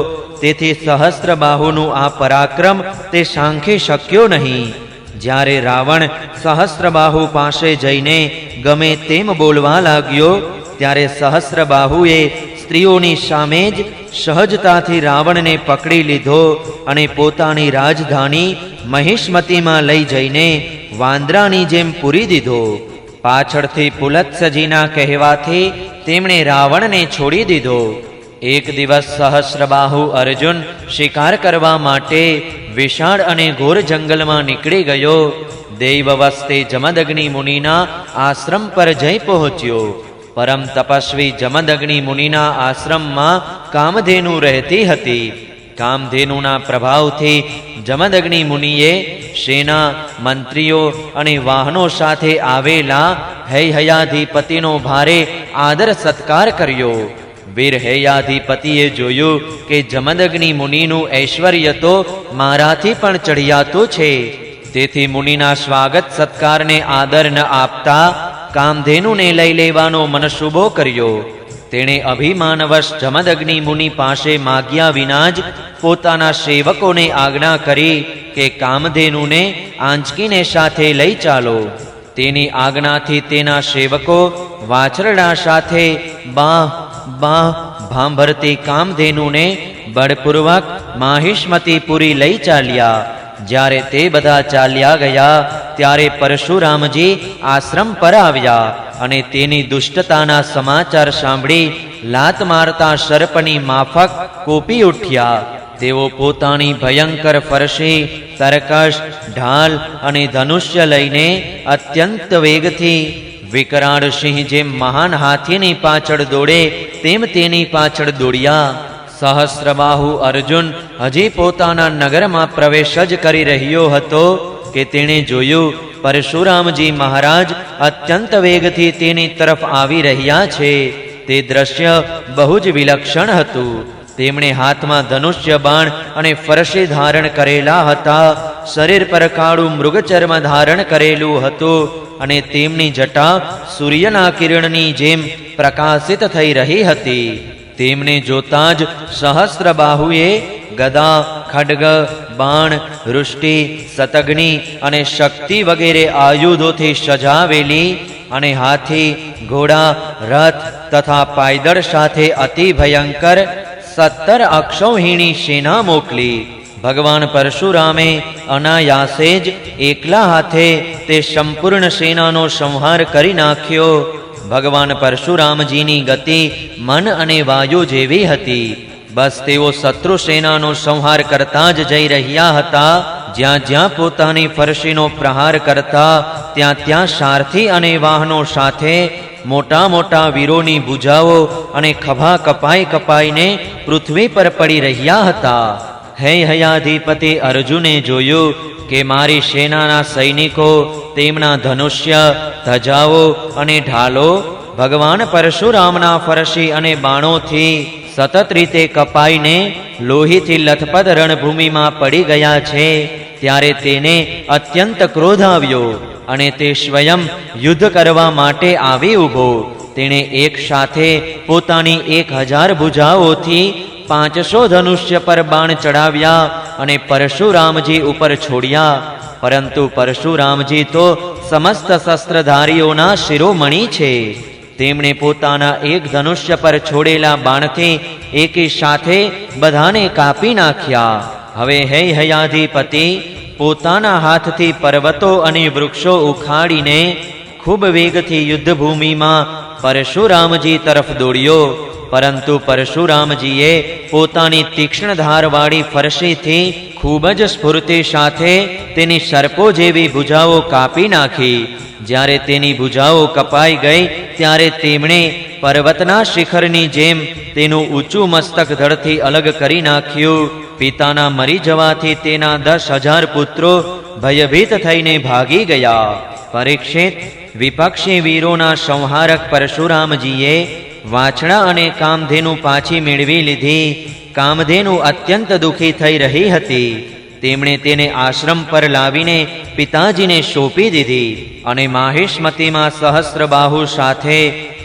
તેથી સહસ્રબાહુનું આ પરાક્રમ તે સાંખી શક્યો નહીં. જ્યારે રાવણ સહસ્રબાહુ પાસે જઈને ગમે તેમ બોલવા લાગ્યો, ત્યારે સહસ્રબાહુએ સ્ત્રીઓની સામે જ સહજતાથી રાવણને પકડી લીધો અને પોતાની રાજધાની મહિષ્મતીમાં લઈ જઈને વાંદરાની જેમ પૂરી દીધો. પાછળથી પુલત્સજીના કહેવાથી તેમણે રાવણને છોડી દીધો. એક દિવસ સહસ્રબાહુ અર્જુન શિકાર કરવા માટે વિશાળ અને ઘોર જંગલમાં નીકળી ગયો. દૈવવસ્તે જમદગ્નિ મુનિના આશ્રમ પર જઈ પહોંચ્યો. પરમ તપસ્વી જમદગ્નિ મુનિના આશ્રમમાં કામધેનુ રહેતી હતી. કામધેનુના પ્રભાવથી જમદગ્નિ મુનિએ સેના, મંત્રીઓ અને વાહનો સાથે આવેલા હૈહયાધિપતિનો ભારે આદર સત્કાર કર્યો. વીર હૈયાધિપતિએ જોયું કે જમદગ્નિ મુનિનું ઐશ્વર્ય તો મારાથી પણ ચઢિયાતું છે. તેથી મુનિના સ્વાગત સત્કારને આદર ન આપતા કામધેનુને લઈ લેવાનો મનસુબો કર્યો. તેણે અભિમાનવશ જમદગ્નિ મુનિ પાસે માગ્યા વિના જ પોતાના સેવકોને આજ્ઞા કરી કે કામધેનુને આંચકીને સાથે લઈ ચાલો. તેની આજ્ઞાથી તેના સેવકો વાછરડા સાથે બાહ બાહ ભાંભરતી કામધેનુને બળપૂર્વક માહિષ્મતીપુરી લઈ ચાલ્યા. જ્યારે તે બધા ચાલ્યા ગયા, ત્યારે પરશુરામજી આશ્રમ પર આવ્યા અને તેની દુષ્ટતાના સમાચાર સાંભળી લાત મારતા સર્પની માફક કોપી ઉઠ્યા. તેઓ પોતાની ભયંકર ફરસી, તરકશ, ઢાલ અને ધનુષ્ય લઈને અત્યંત વેગથી વિકરાળ સિંહ જેમ મહાન હાથીની પાછળ દોડે તેમ તેની પાછળ દોડ્યા. સહસ્રબાહુ અર્જુન હજી પોતાના નગરમાં પ્રવેશ જ કરી રહ્યો હતો કે તેણે જોયું પરશુરામજી મહારાજ અત્યંત વેગથી તેની તરફ આવી રહ્યા છે. તે દ્રશ્ય બહુ જ વિલક્ષણ હતું. તેમણે હાથમાં ધનુષ્ય બાણ અને ફરસી ધારણ કરેલા હતા. શરીર પર કાળું મૃગચર્મ ધારણ કરેલું હતું અને તેમની જટા સૂર્યના કિરણની જેમ પ્રકાશિત થઈ રહી હતી. તેમને જોતા જ સહસ્રબાહુએ ગદા, ખડગ, બાણ, વૃષ્ટિ, શતઘ્નિ અને શક્તિ વગેરે આયુધોથી સજાવેલી અને હાથી, ઘોડા, રથ તથા પાયદળ સાથે અતિ ભયંકર 17 અક્ષૌહિણી સેના મોકલી. ભગવાન પરશુરામે અનાયાસે જ એકલા હાથે તે સંપૂર્ણ સેનાનો સંહાર કરી નાખ્યો. ભગવાન પરશુરામજીની ગતિ મન અને વાયુ જેવી હતી. બસ તેઓ શત્રુ સેનાનો સંહાર કરતા જ જઈ રહ્યા હતા. જ્યાં જ્યાં પોતાની ફરસીનો પ્રહાર કરતા ત્યાં ત્યાં સારથી અને વાહનો સાથે મોટા મોટા વીરોની ભુજાઓ અને ખભા કપાઈ કપાઈને પૃથ્વી પર પડી રહ્યા હતા. હૈહયાધિપતિ અર્જુને જોયું કે મારી સેનાના સૈનિકો તેમના ધનુષ્ય, ધજાઓ અને ઢાલો ભગવાન પરશુરામના ફરસી અને બાણોથી સતત રીતે કપાઈને લોહીથી લથપથ રણભૂમિમાં પડી ગયા છે, ત્યારે તેને અત્યંત ક્રોધ આવ્યો અને તે સ્વયં યુદ્ધ કરવા માટે આવી ઊભો. તેણે એક સાથે પોતાની 1000 ભુજાઓથી 500 ધનુષ્ય પર બાણ ચડાવ્યા અને પરશુરામજી ઉપર છોડ્યા. પરંતુ પરશુરામજી તો સમસ્ત શસ્ત્રધારીઓના શિરોમણી છે. તેમણે પોતાના એક ધનુષ્ય પર છોડેલા બાણથી એકી સાથે બધાને કાપી નાખ્યા. હવે હે હયાધિપતિ પોતાના હાથથી પર્વતો અને વૃક્ષો ઉખાડીને ખૂબ વેગથી યુદ્ધભૂમિમાં પરશુરામજી તરફ દોડ્યો. પરંતુ પરશુરામજીએ પોતાની તીક્ષ્ણ ધારવાળી ફરસીથી ખૂબ જ સ્ફૂર્તિ સાથે તેની સર્પો જેવી ભુજાઓ કાપી નાખી. જ્યારે તેની ભુજાઓ કપાઈ ગઈ ત્યારે તેમણે પર્વતના શિખરની જેમ તેનું ઊંચું મસ્તક ધડથી અલગ કરી નાખ્યું. પિતાના મરી જવાથી તેના 10,000 પુત્રો ભયભીત થઈને ભાગી ગયા. પરીક્ષિત, વિપક્ષી વીરોના સંહારક પરશુરામજીએ વાછડા અને કામધેનુ પાછી મેળવી લીધી. કામધેનુ અત્યંત દુઃખી થઈ રહી હતી. તેમણે તેને આશ્રમ પર લાવીને પિતાજીને સોંપી દીધી અને માહિષ્મતીમાં સહસ્ત્રબાહુ સાથે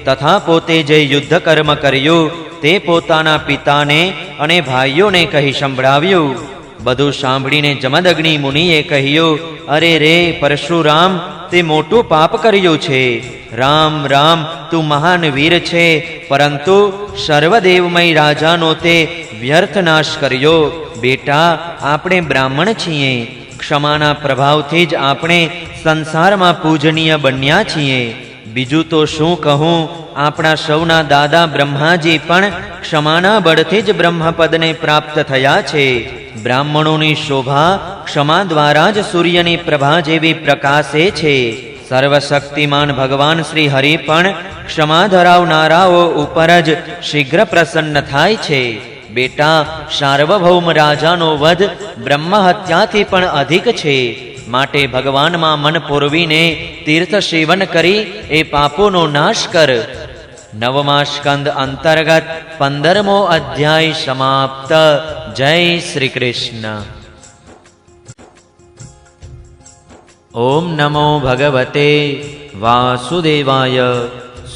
તથા પોતે જે યુદ્ધ કર્મ કર્યું તે પોતાના પિતાને અને ભાઈઓને કહી સંભળાવ્યું. બધું સાંભળીને જમદગ્નિ મુનિએ કહ્યું, અરે રે પરશુરામ, તે મોટું પાપ કર્યું છે. રામ રામ, તું મહાન વીર છે, પરંતુ સર્વદેવમય રાજાનો તે વ્યર્થ નાશ કર્યો. બેટા, આપણે બ્રાહ્મણ છીએ. ક્ષમાના પ્રભાવથી જ આપણે સંસારમાં પૂજનીય બન્યા છીએ. બીજું તો શું કહું, આપણા સૌના દાદા બ્રહ્માજી પણ ક્ષમાના બળથી જ બ્રહ્મપદને પ્રાપ્ત થયા છે. બ્રાહ્મણોની શોભા ક્ષમા દ્વારા જ સૂર્યની પ્રભા જેવી પ્રકાશે છે. સર્વશક્તિમાન ભગવાન શ્રી હરિ પણ ક્ષમા ધરાવનારાઓ ઉપર જ શીઘ્ર પ્રસન્ન થાય છે. બેટા, સાર્વભૌમ રાજાનો વધ બ્રહ્મ હત્યાથી પણ અધિક છે. માટે ભગવાનમાં મન પૂરવીને તીર્થ સેવન કરી એ પાપોનો નાશ કર. 9મા સ્કંદ અંતર્ગત 15મો અધ્યાય સમાપ્ત. જય શ્રી કૃષ્ણ. ઓમ નમો ભગવતે વાસુદેવાય.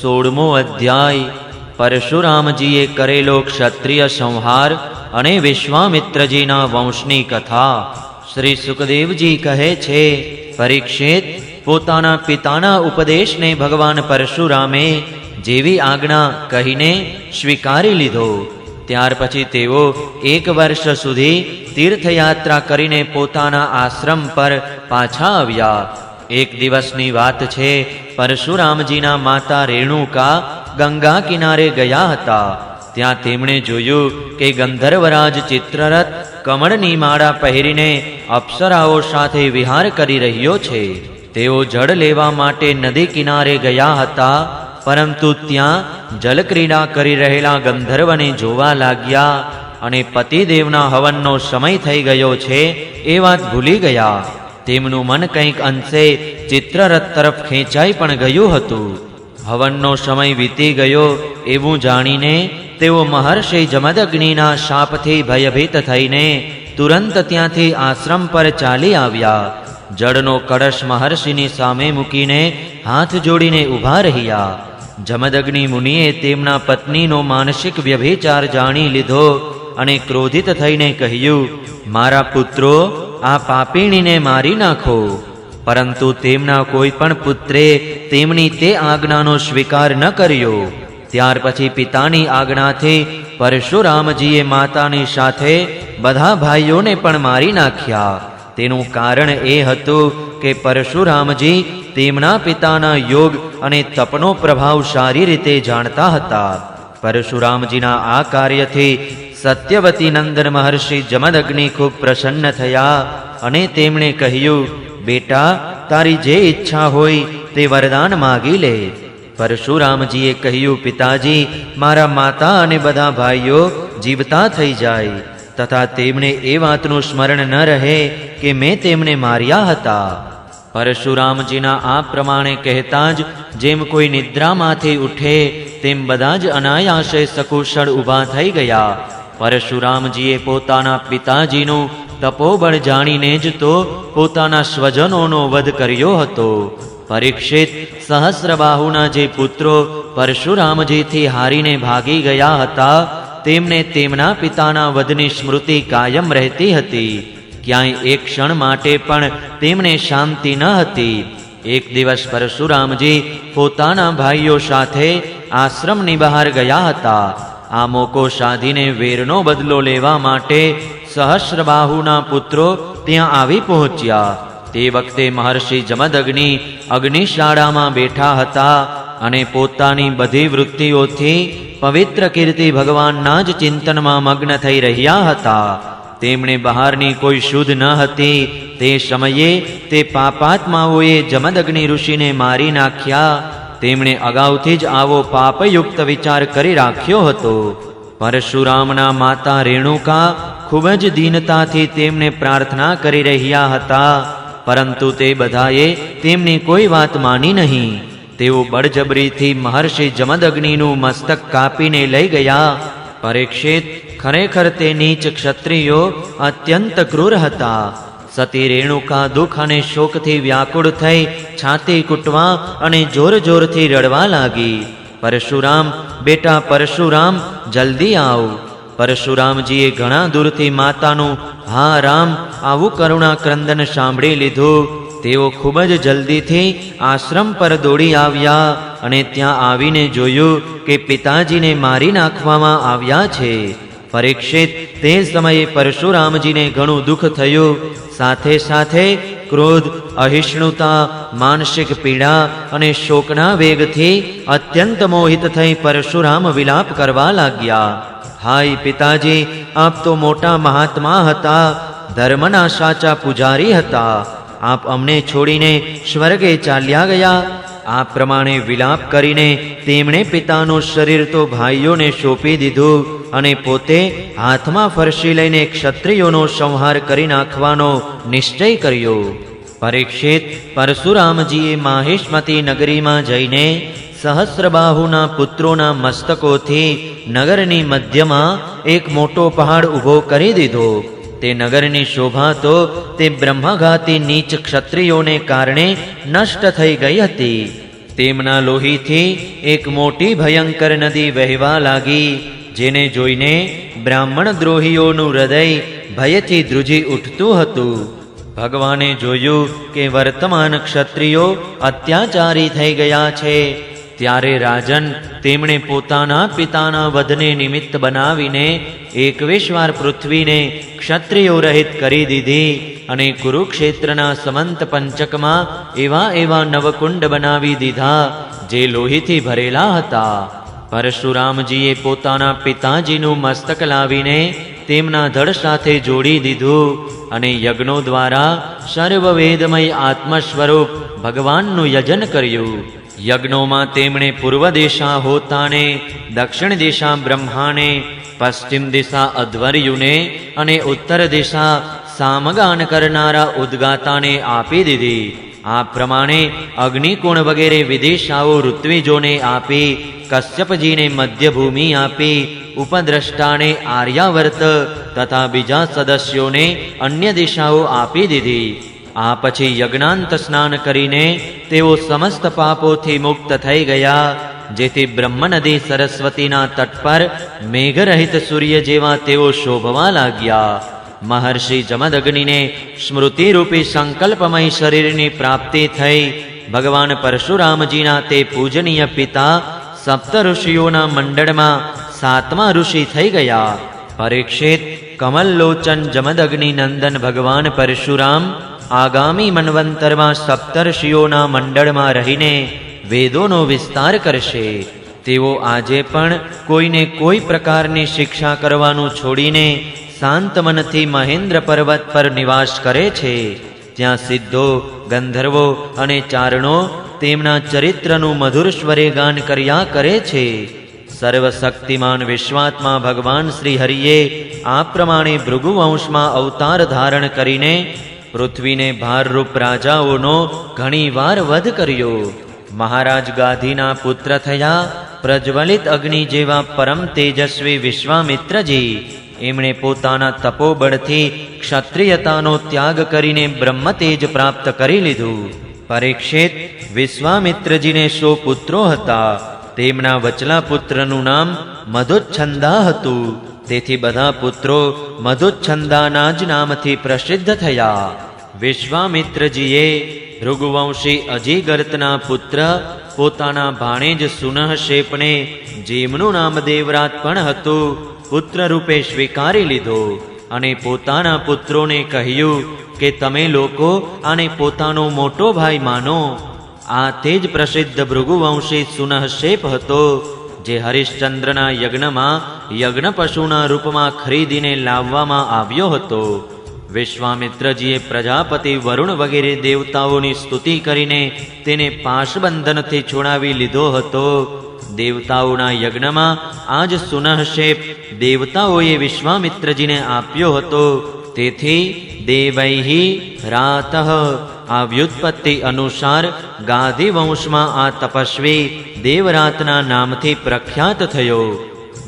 16મો અધ્યાય. પરશુરામજીએ કરેલો ક્ષત્રિય સંહાર અને વિશ્વામિત્રજીના વંશની કથા. શ્રી સુખદેવજી કહે છે, પરીક્ષિત, પોતાના પિતાના ઉપદેશને ભગવાન પરશુરામે જેવી આજ્ઞા કહીને સ્વીકારી લીધો. ત્યાર પછી તેઓ 1 વર્ષ સુધી તીર્થયાત્રા કરીને પોતાના આશ્રમ પર પાછા આવ્યા. એક દિવસની વાત છે. પરશુરામજીના માતા રેણુકા ગંગા કિનારે ગયા હતા. ત્યાં તેમણે જોયું કે ગંધર્વરાજ ચિત્રરથ કમળની માળા પહેરીને અપ્સરાઓ સાથે વિહાર કરી રહ્યો છે. તેઓ જળ લેવા માટે નદી કિનારે ગયા હતા, પરંતુ ત્યાં જલક્રીડા કરી રહેલા ગંધર્વને જોવા લાગ્યા અને પતિદેવના હવનનો સમય થઈ ગયો છે એ વાત ભૂલી ગયા. તેમનું મન કંઈક અંશે ચિત્રરથ તરફ ખેંચાઈ પણ ગયું હતું. હવનનો સમય વીતી ગયો એવું જાણીને તેઓ મહર્ષિ જમદગ્નિના શાપથી ભયભીત થઈને તુરંત ત્યાંથી આશ્રમ પર ચાલી આવ્યા. જળનો કળશ મહર્ષિની સામે મૂકીને હાથ જોડીને ઊભા રહ્યા. જમદગ્નિ મુનિએ તેમના પત્નીનો માનસિક વ્યભિચાર જાણી લીધો અને ક્રોધિત થઈને કહ્યું, મારા પુત્રો, આ પાપીણીને મારી નાખો. પરંતુ તેમના કોઈ પણ પુત્રે તેમની તે આજ્ઞાનો સ્વીકાર ન કર્યો. ત્યાર પછી પિતાની આજ્ઞાથી પરશુરામજીએ માતાની સાથે બધા ભાઈઓને પણ મારી નાખ્યા. તેનું કારણ એ હતું કે પરશુરામજી તેમના પિતાના યોગ અને તપનો પ્રભાવ સારી રીતે જાણતા હતા. પરશુરામજીના આ કાર્યથી સત્યવતી નંદન મહર્ષિ જમદગ્નિ ખૂબ પ્રસન્ન થયા અને તેમણે કહ્યું, બેટા, તારી જે ઈચ્છા હોય તે વરદાન માગી લે. પરશુરામજીએ કહ્યું, પિતાજી, મારા માતા અને બધા ભાઈઓ જીવતા થઈ જાય તથા તેમને એ વાતનું સ્મરણ ન રહે કે મેં તેમને માર્યા હતા. પરશુરામજીના આ પ્રમાણે કહેતા જ જેમ કોઈ નિદ્રામાંથી ઉઠે તેમ બધા જ અનાયાસે સકુશળ ઊભા થઈ ગયા. પરશુરામજીએ પોતાના પિતાજીનું તપોબળ જાણીને જ તો પોતાના સ્વજનોનો વધ કર્યો હતો. પરીક્ષિત સહસ્રબાહુના જે પુત્રો પરશુરામજીથી હારીને ભાગી ગયા હતા તેમને તેમના પિતાના વધની સ્મૃતિ કાયમ રહેતી હતી. ક્યાંય એક ક્ષણ માટે પણ તેમને શાંતિ ન હતી. એક દિવસ પરશુરામજી પોતાના ભાઈઓ સાથે આશ્રમની બહાર ગયા હતા. આ મોકો સાધીને વેરનો બદલો લેવા માટે સહસ્રબાહુના પુત્રો ત્યાં આવી પહોંચ્યા. તે વખતે મહર્ષિ જમદગ્નિ અગ્નિશાળામાં બેઠા હતા અને પોતાની બધી વૃત્તિઓથી પવિત્ર કીર્તિ ભગવાનના જ ચિંતનમાં મગ્ન થઈ રહ્યા હતા. તેમણે બહારની કોઈ શુદ્ધ ન હતી. તે સમયે તે પાપાત્માઓએ જમદગ્નિ ઋષિને મારી નાખ્યા. તેમણે અગાઉથી જ આવો પાપયુક્ત વિચાર કરી રાખ્યો હતો. પરશુરામના માતા રેણુકા ખૂબ જ દીનતાથી તેમને પ્રાર્થના કરી રહ્યા હતા, પરંતુ તે બધાએ તેમની કોઈ વાત માની નહીં. તેઓ બળજબરીથી મહર્ષિ જમદગ્નિનું મસ્તક કાપીને લઈ ગયા. પરીક્ષિત, ખરેખર તે નીચ ક્ષત્રિયો અત્યંત ક્રૂર હતા. સતી રેણુકા દુઃખ અને શોકથી વ્યાકુળ થઈ છાતી કૂટવા અને જોર જોરથી રડવા લાગી. પરશુરામ, બેટા પરશુરામ, જલ્દી આવ. પરશુરામજીએ ઘણા દૂરથી માતાનું હા રામ આવું કરુણા ક્રંદન સાંભળી લીધું. તેઓ ખૂબ જ જલ્દીથી આશ્રમ પર દોડી આવ્યા અને ત્યાં આવીને જોયું કે પિતાજીને મારી નાખવામાં આવ્યા છે. પરીક્ષિત, તે સમયે પરશુરામજીને ઘણું દુઃખ થયું. સાથે સાથે ક્રોધ, અહિષ્ણુતા, માનસિક પીડા અને શોકના વેગથી અત્યંત મોહિત થઈ પરશુરામ વિલાપ કરવા લાગ્યા. હાય પિતાજી, આપ તો મોટા મહાત્મા હતા, ધર્મના સાચા પૂજારી હતા. આપ અમને છોડીને સ્વર્ગે ચાલ્યા ગયા. આ પ્રમાણે વિલાપ કરીને તેમણે પિતાનું શરીર તો ભાઈઓને સોંપી દીધું અને પોતે હાથમાં ફરસી લઈને ક્ષત્રિયોનો સંહાર કરી નાખવાનો નિશ્ચય કર્યો. પરીક્ષિત, પરશુરામજીએ માહિષ્મતી નગરીમાં જઈને સહસ્રબાહુના પુત્રોના મસ્તકોથી નગરની મધ્યમાં એક મોટો પહાડ ઊભો કરી દીધો. તે નગરની શોભા તો તે બ્રહ્મઘાતી નીચ ક્ષત્રિયોને કારણે નષ્ટ થઈ ગઈ હતી. તેમના લોહીથી એક મોટી ભયંકર નદી વહેવા લાગી, જેને જોઈને બ્રાહ્મણ દ્રોહીઓનું હૃદય ભયથી ધ્રુજી ઉઠતું હતું. ભગવાને જોયું કે વર્તમાન ક્ષત્રિયો અત્યાચારી થઈ ગયા છે. ત્યારે રાજન, તેમણે પોતાના પિતાના વધને નિમિત્ત બનાવીને 21 વાર પૃથ્વીને ક્ષત્રિયો રહિત કરી દીધી અને કુરુક્ષેત્રના સમંત પંચકમાં એવા નવકુંડ બનાવી દીધા જે લોહીથી ભરેલા હતા. પરશુરામજીએ પોતાના પિતાજીનું મસ્તક લાવીને તેમના ધડ સાથે જોડી દીધું અને યજ્ઞો દ્વારા સર્વવેદમય આત્મ સ્વરૂપ ભગવાનનું યજન કર્યું. યજ્ઞોમાં તેમણે પૂર્વ દિશા હોતાને, દક્ષિણ દિશા બ્રહ્માને, પશ્ચિમ દિશા અધ્વર્યુને અને ઉત્તર દિશા સામગાન કરનારા ઉદ્ગાતાને આપી દીધી. આ પ્રમાણે અગ્નિકુણ વગેરે વિદિશાઓ ઋત્વિજોને આપી, કશ્યપજીને મધ્યભૂમિ આપી, ઉપદ્રષ્ટાને આર્યાવર્ત તથા બીજા સદસ્યોને અન્ય દિશાઓ આપી દીધી. આ પછી યજ્ઞાંત સ્નાન કરીને તેઓ સમસ્ત પાપોથી મુક્ત થઈ ગયા, જેથી બ્રહ્મનદી સરસ્વતીના તટ પર મેઘરહિત સૂર્ય જેવા તેઓ શોભવા લાગ્યા. મહર્ષિ જમદગ્નિને સ્મૃતિરૂપી સંકલ્પમય શરીરની પ્રાપ્તિ થઈ. ભગવાન પરશુરામજીના તે પૂજનીય પિતા સપ્ત ઋષિઓના મંડળમાં 7મા ઋષિ થઈ ગયા. પરીક્ષિત, કમલલોચન જમદગ્નિ નંદન ભગવાન પરશુરામ આગામી મન્વંતરમાં સપ્તર્ષિઓના મંડળમાં રહીને વેદોનો વિસ્તાર કરશે. તેઓ આજે પણ કોઈને કોઈ પ્રકારની શિક્ષા કરવાનું છોડીને શાંત મનથી મહેન્દ્ર પર્વત પર નિવાસ કરે છે. ત્યાં સિદ્ધો, ગંધર્વો અને ચારણો તેમના ચરિત્રનું મધુર સ્વરે ગાન કર્યા કરે છે. સર્વશક્તિમાન વિશ્વાત્મા ભગવાન શ્રી હરિએ આ પ્રમાણે ભૃગુવંશમાં અવતાર ધારણ કરીને પૃથ્વીને ભારરૂપ રાજાઓનો ઘણી વાર વધ કર્યો. મહારાજ ગાધીના પુત્ર થયા પ્રજ્વલિત અગ્નિ જેવા પરમ તેજસ્વી વિશ્વામિત્રજી. એમણે પોતાના તપોબળથી ક્ષત્રિયતાનો ત્યાગ કરીને બ્રહ્મતેજ પ્રાપ્ત કરી લીધું. પરીક્ષિત, વિશ્વામિત્રજીને 100 પુત્રો હતા. તેમના વચલા પુત્રનું નામ મધુચ્છંદા હતું. તેથી બધા પુત્રો મધુચ્છંદાના જ નામથી પ્રસિદ્ધ થયા. વિશ્વામિત્રજીએ ભૃગુવંશી અજીગર્તના પુત્ર પોતાના ભાણેજ સુનહશેપને, જેમનું નામ દેવરાત પણ હતું, પુત્ર રૂપે સ્વીકારી લીધો અને પોતાના પુત્રોને કહ્યું કે તમે લોકો આને પોતાનો મોટો ભાઈ માનો. આ તે જ પ્રસિદ્ધ ભૃગુવંશી સુનહશેપ હતો, જે હરિશ્ચંદ્રના યજ્ઞમાં યજ્ઞ પશુના રૂપમાં ખરીદીને લાવવામાં આવ્યો હતો. વિશ્વામિત્રજીએ પ્રજાપતિ વરુણ વગેરે દેવતાઓની સ્તુતિ કરીને તેને પાશબંધનથી છોડાવી લીધો હતો. દેવતાઓના યજ્ઞમાં આ જ સુનહશેપ દેવતાઓએ વિશ્વામિત્રજીને આપ્યો હતો. તેથી દેવૈહિ રાતઃ આ વ્યુત્પત્તિ અનુસાર ગાધી વંશમાં આ તપસ્વી દેવરાતના નામથી પ્રખ્યાત થયો.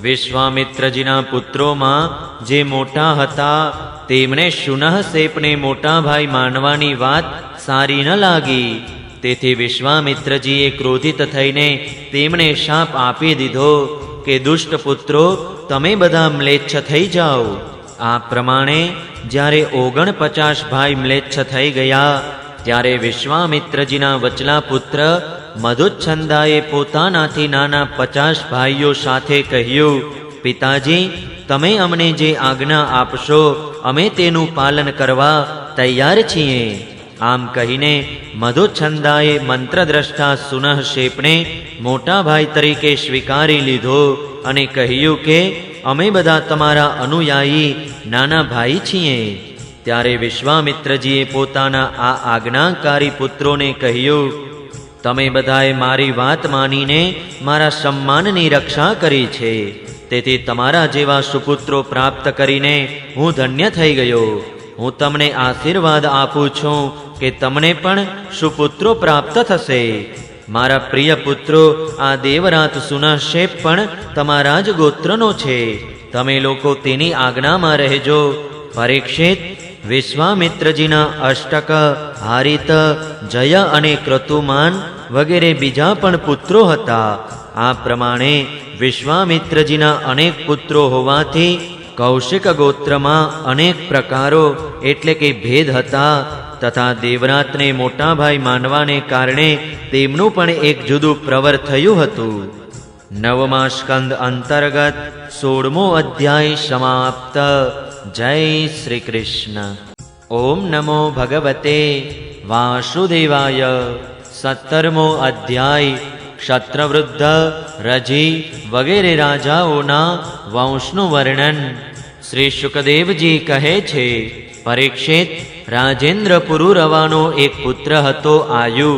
વિશ્વામિત્રજીના પુત્રોમાં જે મોટા હતા તેમણે સુનહશેપને મોટા ભાઈ માનવાની વાત સારી ન લાગી. તેથી વિશ્વામિત્રજીએ ક્રોધિત થઈને તેમણે શાપ આપી દીધો કે દુષ્ટ પુત્રો, તમે બધા મ્લેચ્છ થઈ જાઓ. આ પ્રમાણે જ્યારે 49 ભાઈ મ્લેચ્છ થઈ ગયા ત્યારે વિશ્વામિત્રજીના વચલા પુત્ર મધુચ્છંદાએ પોતાનાથી નાના 50 ભાઈઓ સાથે કહ્યું, પિતાજી, તમે અમને જે આજ્ઞા આપશો અમે તેનું પાલન કરવા તૈયાર છીએ. આમ કહીને મધુચ્છંદાએ મંત્રદ્રષ્ટા સુનહશેપને મોટા ભાઈ તરીકે સ્વીકારી લીધો અને કહ્યું કે અમે બધા તમારા અનુયાયી નાના ભાઈ છીએ. ત્યારે વિશ્વામિત્રજીએ પોતાના આ આજ્ઞાકારી પુત્રોને કહ્યું, તમે બધાએ મારી વાત માનીને મારા સન્માનની રક્ષા કરી છે. તેથી તમારા જેવા સુપુત્રો પ્રાપ્ત કરીને હું ધન્ય થઈ ગયો. હું તમને આશીર્વાદ આપું છું કે તમને પણ સુપુત્રો પ્રાપ્ત થશે. મારા પ્રિય પુત્રો, આ દેવરાત સુનહશેપ પણ તમારા જ ગોત્રનો છે. તમે લોકો તેની આજ્ઞામાં રહેજો. પરીક્ષિત, વિશ્વામિત્રજીના અષ્ટક, હારિત, જય અને ક્રતુમાન વગેરે બીજા પણ પુત્રો હતા. આ પ્રમાણે વિશ્વામિત્રજીના અનેક પુત્રો હોવાથી કૌશિક ગોત્રમાં અનેક પ્રકારો એટલે કે ભેદ હતા. તથા દેવરાતને મોટા ભાઈ માનવાને કારણે તેમનું પણ એક જુદું પ્રવર થયું હતું. 9મા સ્કંદ અંતર્ગત 16મો અધ્યાય સમાપ્ત. જય શ્રી કૃષ્ણ. ઓમ નમો ભગવતે વાસુદેવાય. 17મો અધ્યાય ક્ષત્રવૃદ્ધ, રજી વગેરે રાજાઓના વંશનું વર્ણન. શ્રી શુકદેવજી કહે છે, પરીક્ષિત, રાજેન્દ્ર પુરુરવાનો એક પુત્ર હતો આયુ.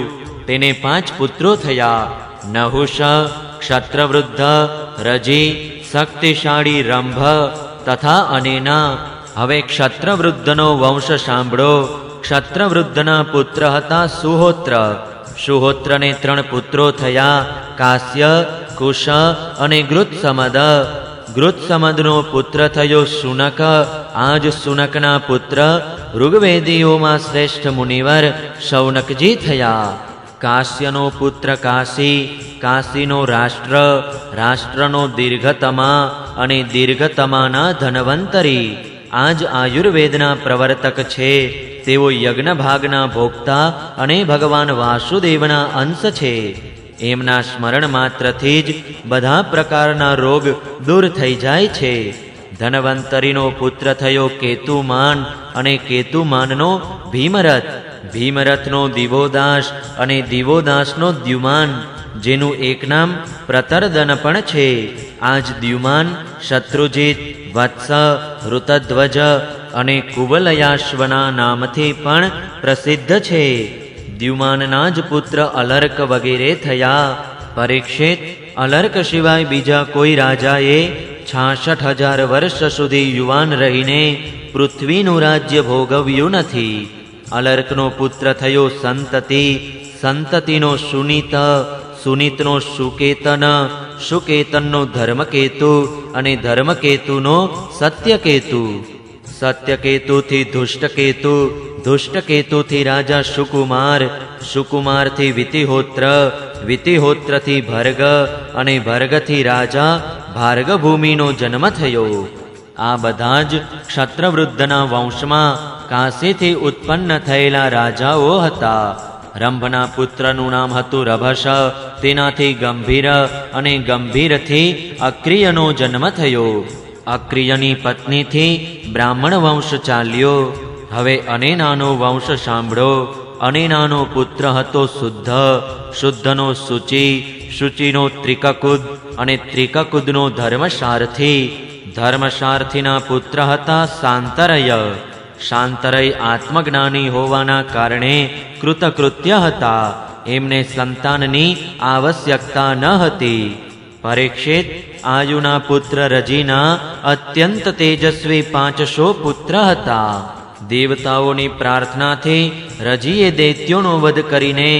તેને 5 પુત્રો થયા. નહુષ, ક્ષત્રવૃદ્ધ, રજી, શક્તિશાળી રંભ તથા અનેના. હવે ક્ષત્રવૃદ્ધનો વંશ સાંભળો. ક્ષત્રવૃદ્ધના પુત્ર હતા સુહોત્ર. સુહોત્રને 3 પુત્રો થયા, કાશ્ય, કુશ અને ગૃત્સમદ. ગૃત્સમદનો પુત્ર થયો સુનક. આ જ સુનકના પુત્ર ઋગ્વેદીઓમાં શ્રેષ્ઠ મુનિવર શૌનકજી થયા. કાશ્યનો પુત્ર કાશી, કાશીનો રાષ્ટ્ર, રાષ્ટ્રનો દીર્ઘતમા અને દીર્ઘતમાના ધનવંતરી. આ જ આયુર્વેદના પ્રવર્તક છે. તેઓ યજ્ઞભાગના ભોગતા અને ભગવાન વાસુદેવના અંશ છે. એમના સ્મરણ માત્રથી જ બધા પ્રકારના રોગ દૂર થઈ જાય છે. ધનવંતરીનો પુત્ર થયો કેતુમાન અને કેતુમાનનો ભીમરથ. ભીમરથનો દિવોદાસ અને દિવોદાસનો દ્યુમાન, જેનું એક નામ પ્રતરદન પણ છે. આ જ દ્યુમાન શત્રુજીત, વત્સ, ઋતધ્વજ અને કુવલયાશ્વના નામથી પણ પ્રસિદ્ધ છે. દ્યુમાનના જ પુત્ર અલર્ક વગેરે થયા. પરીક્ષિત, અલર્ક સિવાય બીજા કોઈ રાજાએ 66,000 વર્ષ સુધી યુવાન રહીને પૃથ્વીનું રાજ્ય ભોગવ્યું નથી. અલર્કનો પુત્ર થયો સંતતિ, સંતતિનો સુનીત, સુનીતનો સુકેતન, સુકેતનનો ધર્મકેતુ અને ધર્મકેતુનો સત્યકેતુ, સત્યકેતુથી ધુષ્ટકેતુ, ધુષ્ટકેતુથી રાજા સુકુમાર, સુકુમારથી વિતિહોત્ર, વિતિહોત્રથી ભર્ગ અને ભર્ગથી રાજા ભાર્ગભૂમિનો જન્મ થયો. આ બધા જ ક્ષત્રવૃદ્ધના વંશમાં કાશીથી ઉત્પન્ન થયેલા રાજાઓ હતા. રંભના પુત્રનું નામ હતું રભસ, તેનાથી ગંભીર અને ગંભીરથી અક્રિયનો જન્મ થયો. અક્રિયની પત્નીથી બ્રાહ્મણ વંશ ચાલ્યો. હવે અનેનાનો વંશ સાંભળો. અનેનાનો પુત્ર હતો શુદ્ધ, શુદ્ધનો શુચિ, શુચિનો ત્રિકકુદ અને ત્રિકકુદનો ધર્મસારથી, ધર્મસારથીના પુત્ર હતા શાંતરય. શાંતરય આત્મજ્ઞાની હોવાના કારણે કૃતકૃત્ય હતા. એમને સંતાનની આવશ્યકતા ન હતી. પરીક્ષિત, આયુના પુત્ર રજીના અત્યંત તેજસ્વી 500 પુત્ર હતા. દેવતાઓની પ્રાર્થનાથી રજીએ દૈત્યોનો વધ કરીને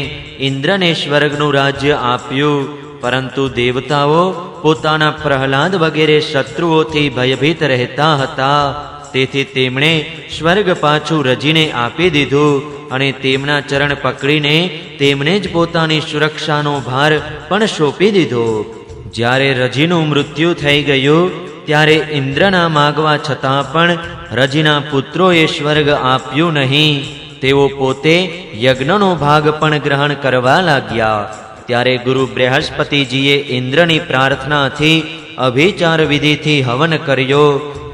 ઇન્દ્રને સ્વર્ગનું રાજ્ય આપ્યું. પરંતુ દેવતાઓ પોતાના પ્રહલાદ વગેરે શત્રુઓથી ભયભીત રહેતા હતા. તેથી તેમણે સ્વર્ગ પાછું રજીને આપી દીધું અને તેમના ચરણ પકડીને તેમને જ પોતાની સુરક્ષાનો ભાર પણ સોંપી દીધો. જ્યારે રજીનું મૃત્યુ થઈ ગયું ત્યારે ઇન્દ્રના માગવા છતાં પણ રજીના પુત્રોએ સ્વર્ગ આપ્યું નહીં. તેઓ પોતે યજ્ઞનો ભાગ પણ ગ્રહણ કરવા લાગ્યા. ત્યારે ગુરુ બૃહસ્પતિજીએ ઇન્દ્રની પ્રાર્થનાથી અભિચાર વિધિથી હવન કર્યો.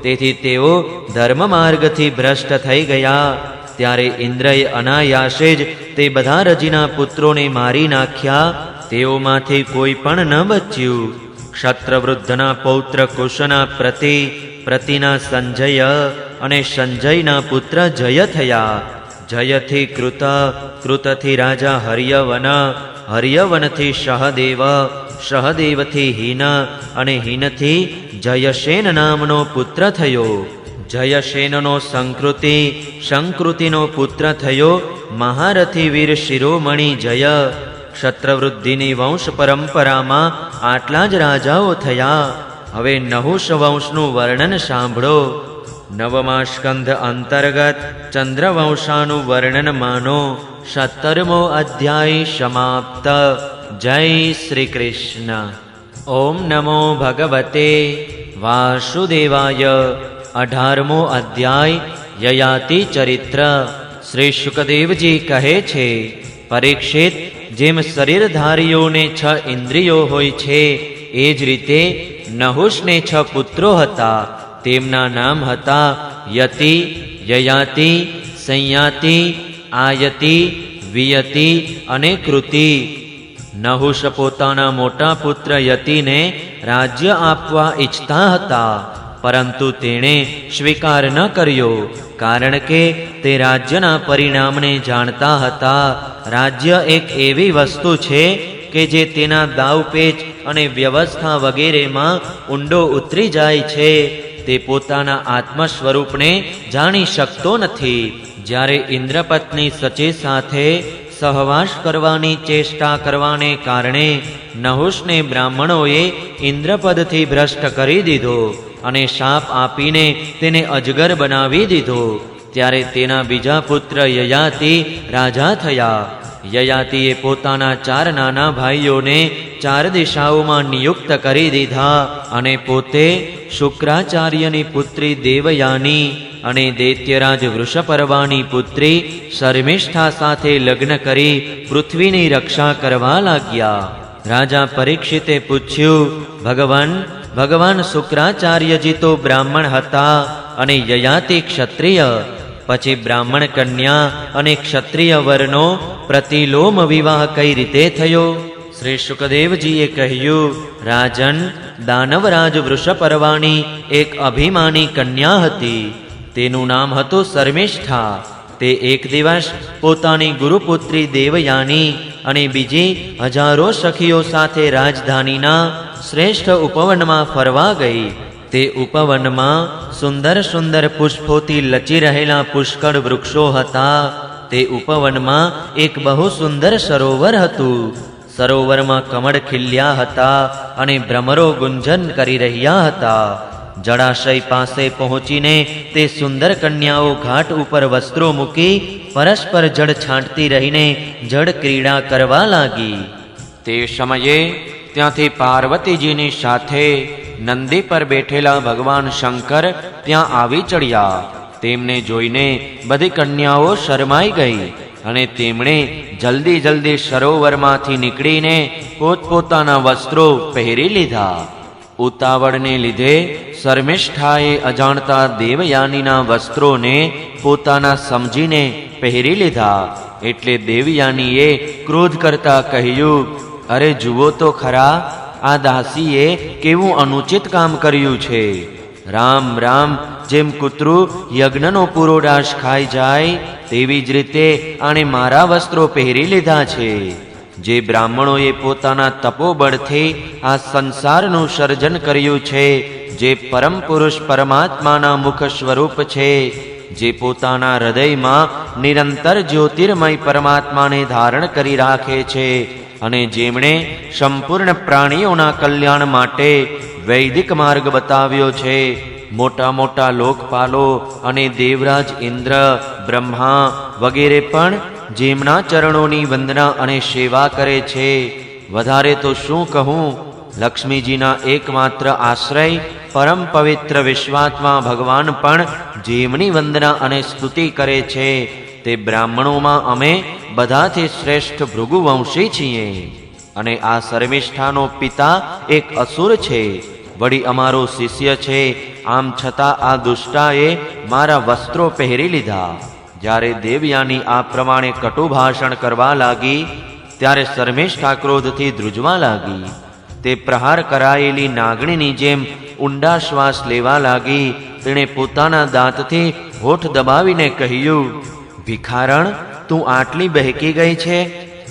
તેથી તેઓ ધર્મ માર્ગથી ભ્રષ્ટ થઈ ગયા. ત્યારે ઇન્દ્રએ અનાયાસે જ તે બધા રજીના પુત્રોને મારી નાખ્યા. તેઓમાંથી કોઈ પણ ન બચ્યું. ક્ષત્રવૃદ્ધના પૌત્ર કુશના પ્રતિ, પ્રતિના સંજય અને સંજયના પુત્ર જય થયા. જયથી કૃત, કૃતથી રાજા હર્યવન, હર્યવનથી સહદેવ, સહદેવથી હિન અને હિનથી જયસેન નામનો પુત્ર થયો. જયસેનનો સંકૃતિ, સંકૃતિનો પુત્ર થયો મહારથી વીર શિરોમણિ જય. ક્ષત્રવૃદ્ધિની વંશ પરંપરામાં આટલા જ રાજાઓ થયા. હવે નહુષ વંશનું વર્ણન સાંભળો. નવમા સ્કંધ અંતર્ગત ચંદ્રવંશાનું વર્ણન માનો. 17મો અધ્યાય સમાપ્ત. જય શ્રી કૃષ્ણ. ઓમ નમો ભગવતે વાસુદેવાય. 18મો અધ્યાય યયાતિ ચરિત્ર. શ્રી શુકદેવજી કહે છે, પરીક્ષિત, જેમ શરીરધારીઓને 6 ઇન્દ્રિયો હોય છે એ જ રીતે નહુષને 6 પુત્રો હતા. તેમના નામ હતા યતિ, યયાતિ, સંયાતિ, આયતિ, વિયતિ અને કૃતિ. નહુષ પોતાના મોટા પુત્ર યતિને રાજ્ય આપવા ઈચ્છતા હતા, પરંતુ તેણે સ્વીકાર ન કર્યો, કારણ કે તે રાજ્યના પરિણામને જાણતા હતા. રાજ્ય એક એવી વસ્તુ છે કે જે તેના દાવપેચ અને વ્યવસ્થા વગેરેમાં ઊંડો ઉતરી જાય છે. તે પોતાના આત્મ સ્વરૂપને જાણી શકતો નથી. જ્યારે ઇન્દ્રપત્ની સચે સાથે સહવાસ કરવાની ચેષ્ટા કરવાને કારણે નહુષને બ્રાહ્મણોએ ઇન્દ્રપદથી ભ્રષ્ટ કરી દીધો અને શાપ આપીને તેને અજગર બનાવી દીધો. ત્યારે તેના બીજા પુત્ર યયાતિ રાજા થયા. યયાતિએ પોતાના 4 નાના ભાઈઓને 4 દિશાઓમાં નિયુક્ત કરી દીધા અને પોતે શુક્રાચાર્યની પુત્રી દેવયાની અને દૈત્યરાજ વૃષપર્વાની પુત્રી શર્મિષ્ઠા સાથે લગ્ન કરી પૃથ્વીની રક્ષા કરવા લાગ્યા. રાજા પરીક્ષિતે પૂછ્યું, ભગવાન શુક્રાચાર્યજી તો બ્રાહ્મણ હતા અને યયાતિ ક્ષત્રિય. પછી બ્રાહ્મણ કન્યા અને ક્ષત્રિય વરનો પ્રતિલોમ વિવાહ કઈ રીતે થયો? શ્રી શુકદેવજીએ કહ્યું, રાજન, દાનવરાજ વૃષપર્વાની એક અભિમાની કન્યા હતી. તેનું નામ હતું શર્મિષ્ઠા. તે એક દિવસ પોતાની ગુરુપુત્રી દેવયાની અને બીજી હજારો સખીઓ સાથે રાજધાનીના શ્રેષ્ઠ ઉપવનમાં ફરવા ગઈ. તે ઉપવનમાં સુંદર સુંદર પુષ્પોથી લચી રહેલા પુષ્કળ વૃક્ષો હતા. તે ઉપવનમાં એક બહુ સુંદર સરોવર હતું. સરોવરમાં કમળ ખીલ્યા હતા અને ભ્રમરો ગુંજન કરી રહ્યા હતા. જળાશય પાસે પહોંચીને તે સુંદર કન્યાઓ ઘાટ ઉપર વસ્ત્રો મૂકી પરસ્પર જળ છાંટતી રહીને જળ ક્રીડા કરવા લાગી. તે સમયે ત્યાંથી પાર્વતીજીની સાથે નંદી પર બેઠેલા ભગવાન શંકર ત્યાં આવી ચડ્યા. તેમને જોઈને બધી કન્યાઓ શરમાઈ ગઈ અને તેમણે જલ્દી સરોવરમાંથી નીકળીને પોતપોતાના વસ્ત્રો પહેરી લીધા. ઉતાવળને લીધે શર્મિષ્ઠાએ અજાણતા દેવયાનીના વસ્ત્રોને પોતાના સમજીને પહેરી લીધા. એટલે દેવયાનીએ ક્રોધ કરતા કહ્યું, અરે જુઓ તો ખરા, આ દાસીએ કેવું અનુચિત કામ કર્યું છે. રામ રામ, જેમ કૂતરું યજ્ઞનો પૂરો દાશ ખાઈ જાય તેવી જ રીતે આણે મારા વસ્ત્રો પહેરી લીધા છે. જે બ્રાહ્મણોએ પોતાના તપોબળથી આ સંસારનું સર્જન કર્યું છે, જે પરમ પુરુષ પરમાત્માના મુખ સ્વરૂપ છે, જે પોતાના હૃદયમાં નિરંતર જ્યોતિર્મય પરમાત્માને ધારણ કરી રાખે છે અને જેમણે સંપૂર્ણ પ્રાણીઓના કલ્યાણ માટે વૈદિક માર્ગ બતાવ્યો છે, મોટા મોટા લોકપાલો અને દેવરાજ ઇન્દ્ર, બ્રહ્મા વગેરે પણ જેમના ચરણોની વંદના અને સેવા કરે છે. વધારે તો શું કહું, લક્ષ્મીજીના એકમાત્ર આશ્રય પરમ પવિત્ર વિશ્વાત્મા ભગવાન પણ જેમની વંદના અને સ્તુતિ કરે છે, તે બ્રાહ્મણોમાં અમે બધાથી શ્રેષ્ઠ ભૃગુવંશી છીએ. અને આ શર્મિષ્ઠાનો પિતા એક અસુર છે, વળી અમારો શિષ્ય છે. આમ છતાં આ દુષ્ટાએ મારા વસ્ત્રો પહેરી લીધા. જ્યારે દેવયાની આ પ્રમાણે કટુ ભાષણ કરવા લાગી ત્યારે શર્મિષ્ઠા ક્રોધથી ધ્રુજવા લાગી. તે પ્રહાર કરાયેલી નાગણીની જેમ ઊંડા શ્વાસ લેવા લાગી. તેણે પોતાના દાંતથી હોઠ દબાવીને કહ્યું, ભિખારણ, તું આટલી બહેકી ગઈ છે?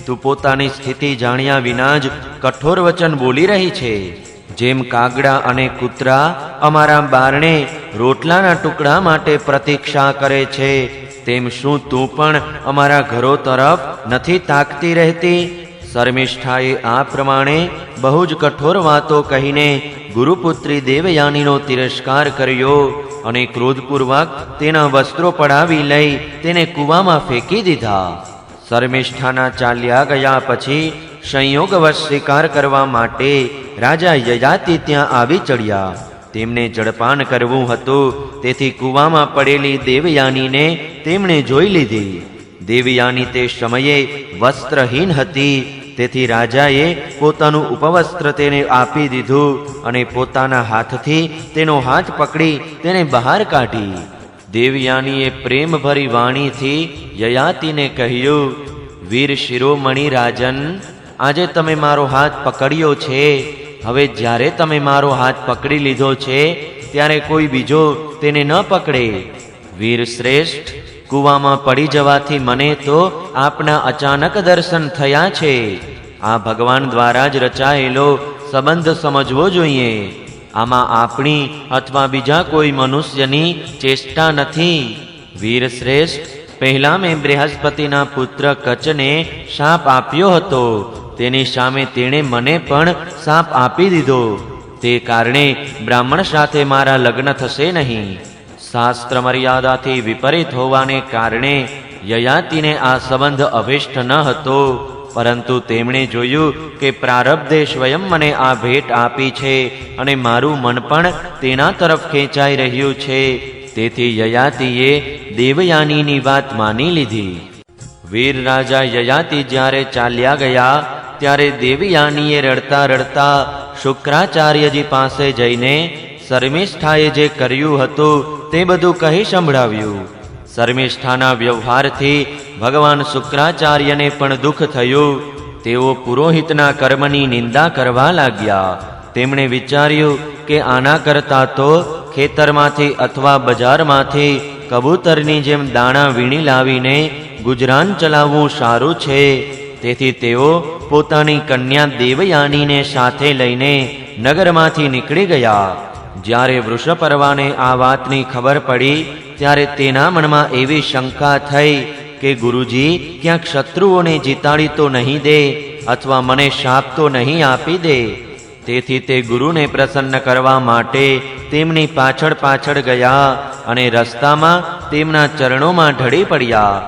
તું પોતાની સ્થિતિ જાણ્યા વિના જ કઠોર વચન બોલી રહી છે. જેમ કાગડા અને કૂતરા અમારા બારણે રોટલાના ટુકડા માટે પ્રતીક્ષા કરે છે, તેમ શું તું પણ અમારા ઘરો તરફ નથી તાકતી રહેતી? શર્મિષ્ઠાએ આ પ્રમાણે બહુ જ કઠોર વાતો કહીને ગુરુપુત્રી દેવયાનીનો તિરસ્કાર કર્યો અને ક્રોધપૂર્વક તેના વસ્ત્રો પડાવી લઈ તેને કૂવામાં ફેંકી દીધા. શર્મિષ્ઠાના ચાલ્યા ગયા પછી સંયોગવશ શિકાર કરવા માટે રાજા યયાતિ ત્યાં આવી ચડ્યા. તેમને જળપાન કરવું હતું, તેથી કૂવામાં પડેલી દેવયાનીને તેમણે જોઈ લીધી. દેવયાની તે સમયે વસ્ત્રહીન હતી, તેથી રાજાએ પોતાનું ઉપવસ્ત્ર તેને આપી દીધું અને પોતાના હાથથી તેનો હાથ પકડી તેને બહાર કાઢી. દેવયાનીએ પ્રેમભરી વાણીથી યયાતિને કહ્યું, વીર શિરોમણી રાજન, આજે તમે મારો હાથ પકડ્યો છે. હવે જ્યારે તમે મારો હાથ પકડી લીધો છે ત્યારે કોઈ બીજો તેને ન પકડે. વીર શ્રેષ્ઠ, કૂવામાં પડી જવાથી મને તો આપના અચાનક દર્શન થયા છે. આ ભગવાન દ્વારા જ રચાયેલો સંબંધ સમજવો જોઈએ. આમાં આપણી અથવા બીજા કોઈ મનુષ્યની ચેષ્ટા નથી. વીર શ્રેષ્ઠ, પહેલા મેં બૃહસ્પતિના પુત્ર કચને શાપ આપ્યો હતો, તેની સામે તેણે મને પણ શાપ આપી દીધો. તે કારણે બ્રાહ્મણ સાથે મારા લગ્ન થશે નહીં. શાસ્ત્ર મર્યાદાથી વિપરીત હોવાને કારણે યયાતિને આ સંબંધ અભિષ્ટ ન હતો, પરંતુ તેમણે જોયું કે પ્રારબ્ધે સ્વયં મને આ ભેટ આપી છે અને મારું મન પણ તેના તરફ ખેંચાઈ રહ્યું છે. તેથી યયાતિએ દેવયાનીની વાત માની લીધી. વીર રાજા યયાતિ જ્યારે ચાલ્યા ગયા ત્યારે દેવયાનીએ રડતા રડતા શુક્રાચાર્યજી પાસે જઈને શર્મિષ્ઠાએ જે કર્યું હતું તે બધું કહી સંભળાવ્યું. શર્મિષ્ઠાના વ્યવહારથી ભગવાન શુક્રાચાર્યને પણ દુઃખ થયું. તેઓ પુરોહિતના કર્મની નિંદા કરવા લાગ્યા. તેમણે વિચાર્યું કે આના કરતાં તો ખેતરમાંથી અથવા બજારમાંથી કબૂતરની જેમ દાણા વીણી લાવીને ગુજરાન ચલાવવું સારું છે. તેથી તેઓ પોતાની કન્યા દેવયાનીને સાથે લઈને નગરમાંથી નીકળી ગયા. જ્યારે વૃષપર્વાને આ વાતની ખબર પડી ત્યારે તેના મનમાં એવી શંકા થઈ કે ગુરુજી ક્યાંક શત્રુઓને જીતાડી તો નહીં દે અથવા મને શાપ તો નહીં આપી દે. તેથી તે ગુરુને પ્રસન્ન કરવા માટે તેમની પાછળ પાછળ ગયા અને રસ્તામાં તેમના ચરણોમાં ઢળી પડ્યા.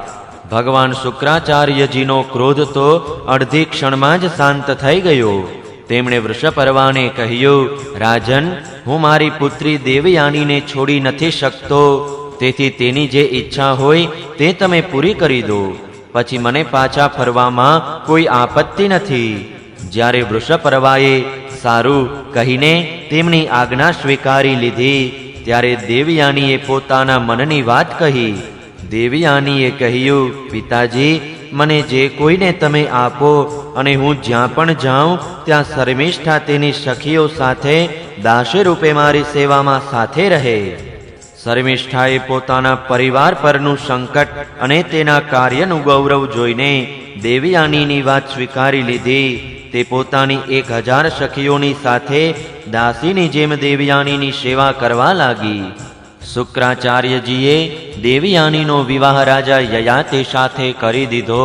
ભગવાન શુક્રાચાર્યજીનો ક્રોધ તો અડધી ક્ષણમાં જ શાંત થઈ ગયો. તેમણે વૃષપર્વાને કહ્યું, રાજન, હું મારી પુત્રી દેવયાનીને છોડી નથી શકતો, તેથી તેની જે ઈચ્છા હોય તે તમે પૂરી કરી દો, પછી મને પાછા ફરવામાં કોઈ આપત્તિ નથી. જ્યારે વૃષપર્વાએ સારું કહીને તેમની આજ્ઞા સ્વીકારી લીધી, ત્યારે દેવયાનીએ પોતાના મનની વાત કહી. દેવયાનીએ કહ્યું, પિતાજી, મને જે કોઈને તમે આપો અને હું જ્યાં પણ જાઉં ત્યાં શર્મિષ્ઠા તેની સખીઓ સાથે દાસી રૂપે મારી સેવામાં સાથે રહે. શર્મિષ્ઠાએ પોતાના પરિવાર પરનું સંકટ અને તેના કાર્યનું ગૌરવ જોઈને દેવયાનીની વાત સ્વીકારી લીધી. તે પોતાની 1000 સખીઓની સાથે દાસીની જેમ દેવયાનીની સેવા કરવા લાગી. શુક્રાચાર્યજીએ દેવયાનીનો વિવાહ રાજા યયાતિ સાથે કરી દીધો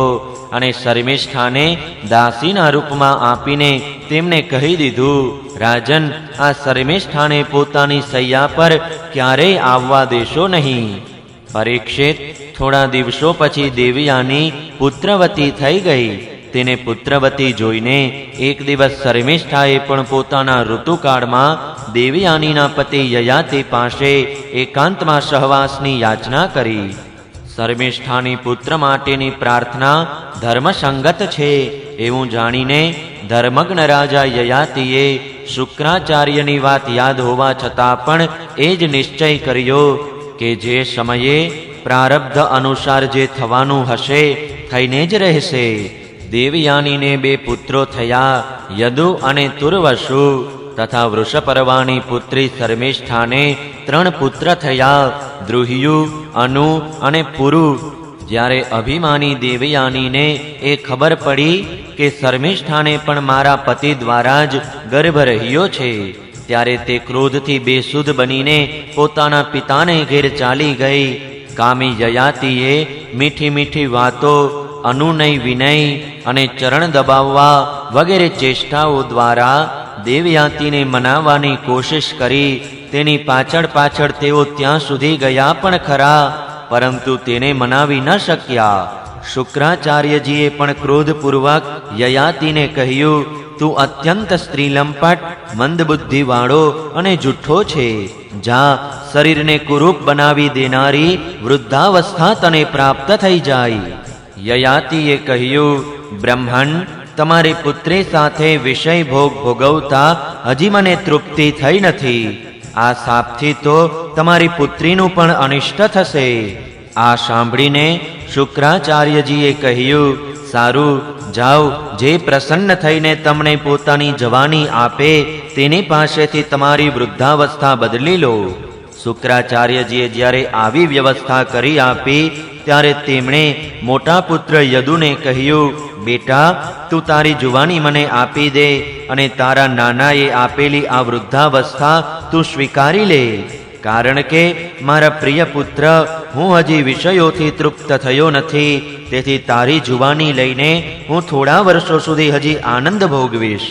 અને શર્મિષ્ઠાને દાસીના રૂપમાં આપીને તેમને કહી દીધું, રાજન, આ શર્મિષ્ઠાને પોતાની સૈયા પર ક્યારેય આવવા દેશો નહીં. પરીક્ષિત, થોડા દિવસો પછી દેવયાની પુત્રવતી થઈ ગઈ. તેને પુત્રવતી જોઈને એક દિવસ શર્મિષ્ઠાએ પણ પોતાના ઋતુકાળમાં દેવયાનીના પતિ યયાતિ પાસે એકાંતમાં સહવાસની યાચના કરી. શર્મિષ્ઠાની પુત્ર માટેની પ્રાર્થના ધર્મસંગત છે એવું જાણીને ધર્મજ્ઞ રાજા યયાતિએ શુક્રાચાર્યની વાત યાદ હોવા છતાં પણ એ જ નિશ્ચય કર્યો કે જે સમયે પ્રારબ્ધ અનુસાર જે થવાનું હશે થઈને જ રહેશે. દેવયાનીને 2 પુત્રો થયા, યદુ અને તુર્વસુ, તથા વૃષપર્વાની પુત્રી શર્મિષ્ઠાને 3 પુત્ર થયા, દ્રુહ્યુ, અનુ અને પુરુ. જ્યારે અભિમાની દેવયાનીને એ ખબર પડી કે શર્મિષ્ઠાને પણ મારા પતિ દ્વારા જ ગર્ભ રહ્યો છે, ત્યારે તે ક્રોધથી બેસુધ બનીને પોતાના પિતાને ઘેર ચાલી ગઈ. કામી યયાતિએ મીઠી મીઠી વાતો, અનુનય વિનય અને ચરણ દબાવવા વગેરે ચેષ્ટાઓ દ્વારા દેવયાતીને મનાવવાની કોશિશ કરી. તેની પાછળ પાછળ તેઓ ત્યાં સુધી ગયા પણ ખરા, પરંતુ તેને મનાવી ન શક્યા. શુક્રાચાર્યજીએ પણ ક્રોધપૂર્વક યયાતિને કહ્યું, તું અત્યંત સ્ત્રીલંપટ, મંદબુદ્ધિવાળો અને જુઠ્ઠો છે. જા, શરીરને કુરૂપ બનાવી દેનારી વૃદ્ધાવસ્થા તને પ્રાપ્ત થઈ જાય. યયાતિએ કહ્યું, બ્રહ્મણ, તમારી પુત્રી સાથે વિષય ભોગ ભોગવતા હજી મને તૃપ્તિ થઈ નથી. આ શાપથી તો તમારી પુત્રીનું પણ અનિષ્ટ થશે. આ સાંભળીને શુક્રાચાર્યજીએ કહ્યું, સારું, જાઓ, જે પ્રસન્ન થઈને તમને પોતાની જવાની આપે તેની પાસેથી તમારી વૃદ્ધાવસ્થા બદલી લો. શુક્રાચાર્યજીએ જ્યારે આવી વ્યવસ્થા કરી આપી ત્યારે તેમણે મોટા પુત્ર યદુને કહ્યું, બેટા, તું તારી જુવાની મને આપી દે અને તારા નાનાએ આપેલી આ વૃદ્ધાવસ્થા તું સ્વીકારી લે. કારણ કે મારા પ્રિય પુત્ર, હું હજી વિષયોથી તૃપ્ત થયો નથી, તેથી તારી જુવાની લઈને હું થોડા વર્ષો સુધી હજી આનંદ ભોગવીશ.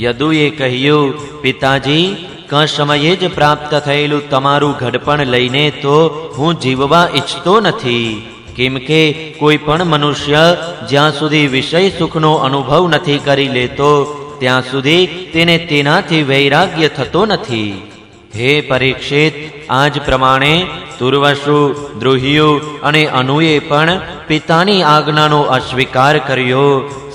યદુએ કહ્યું, પિતાજી, ક સમયે જ પ્રાપ્ત થયેલું તમારું ઘડપણ લઈને તો હું જીવવા ઈચ્છતો નથી. કેમ કે કોઈ પણ મનુષ્ય જ્યાં સુધી વિષય સુખનો અનુભવ નથી કરી લેતો ત્યાં સુધી તેને તેનાથી વૈરાગ્ય થતો નથી. હે પરીક્ષિત, આજ પ્રમાણે તુર્વસુ, દ્રુહ્યુ અને અનુએ પણ પિતાની આજ્ઞાનો અસ્વીકાર કર્યો.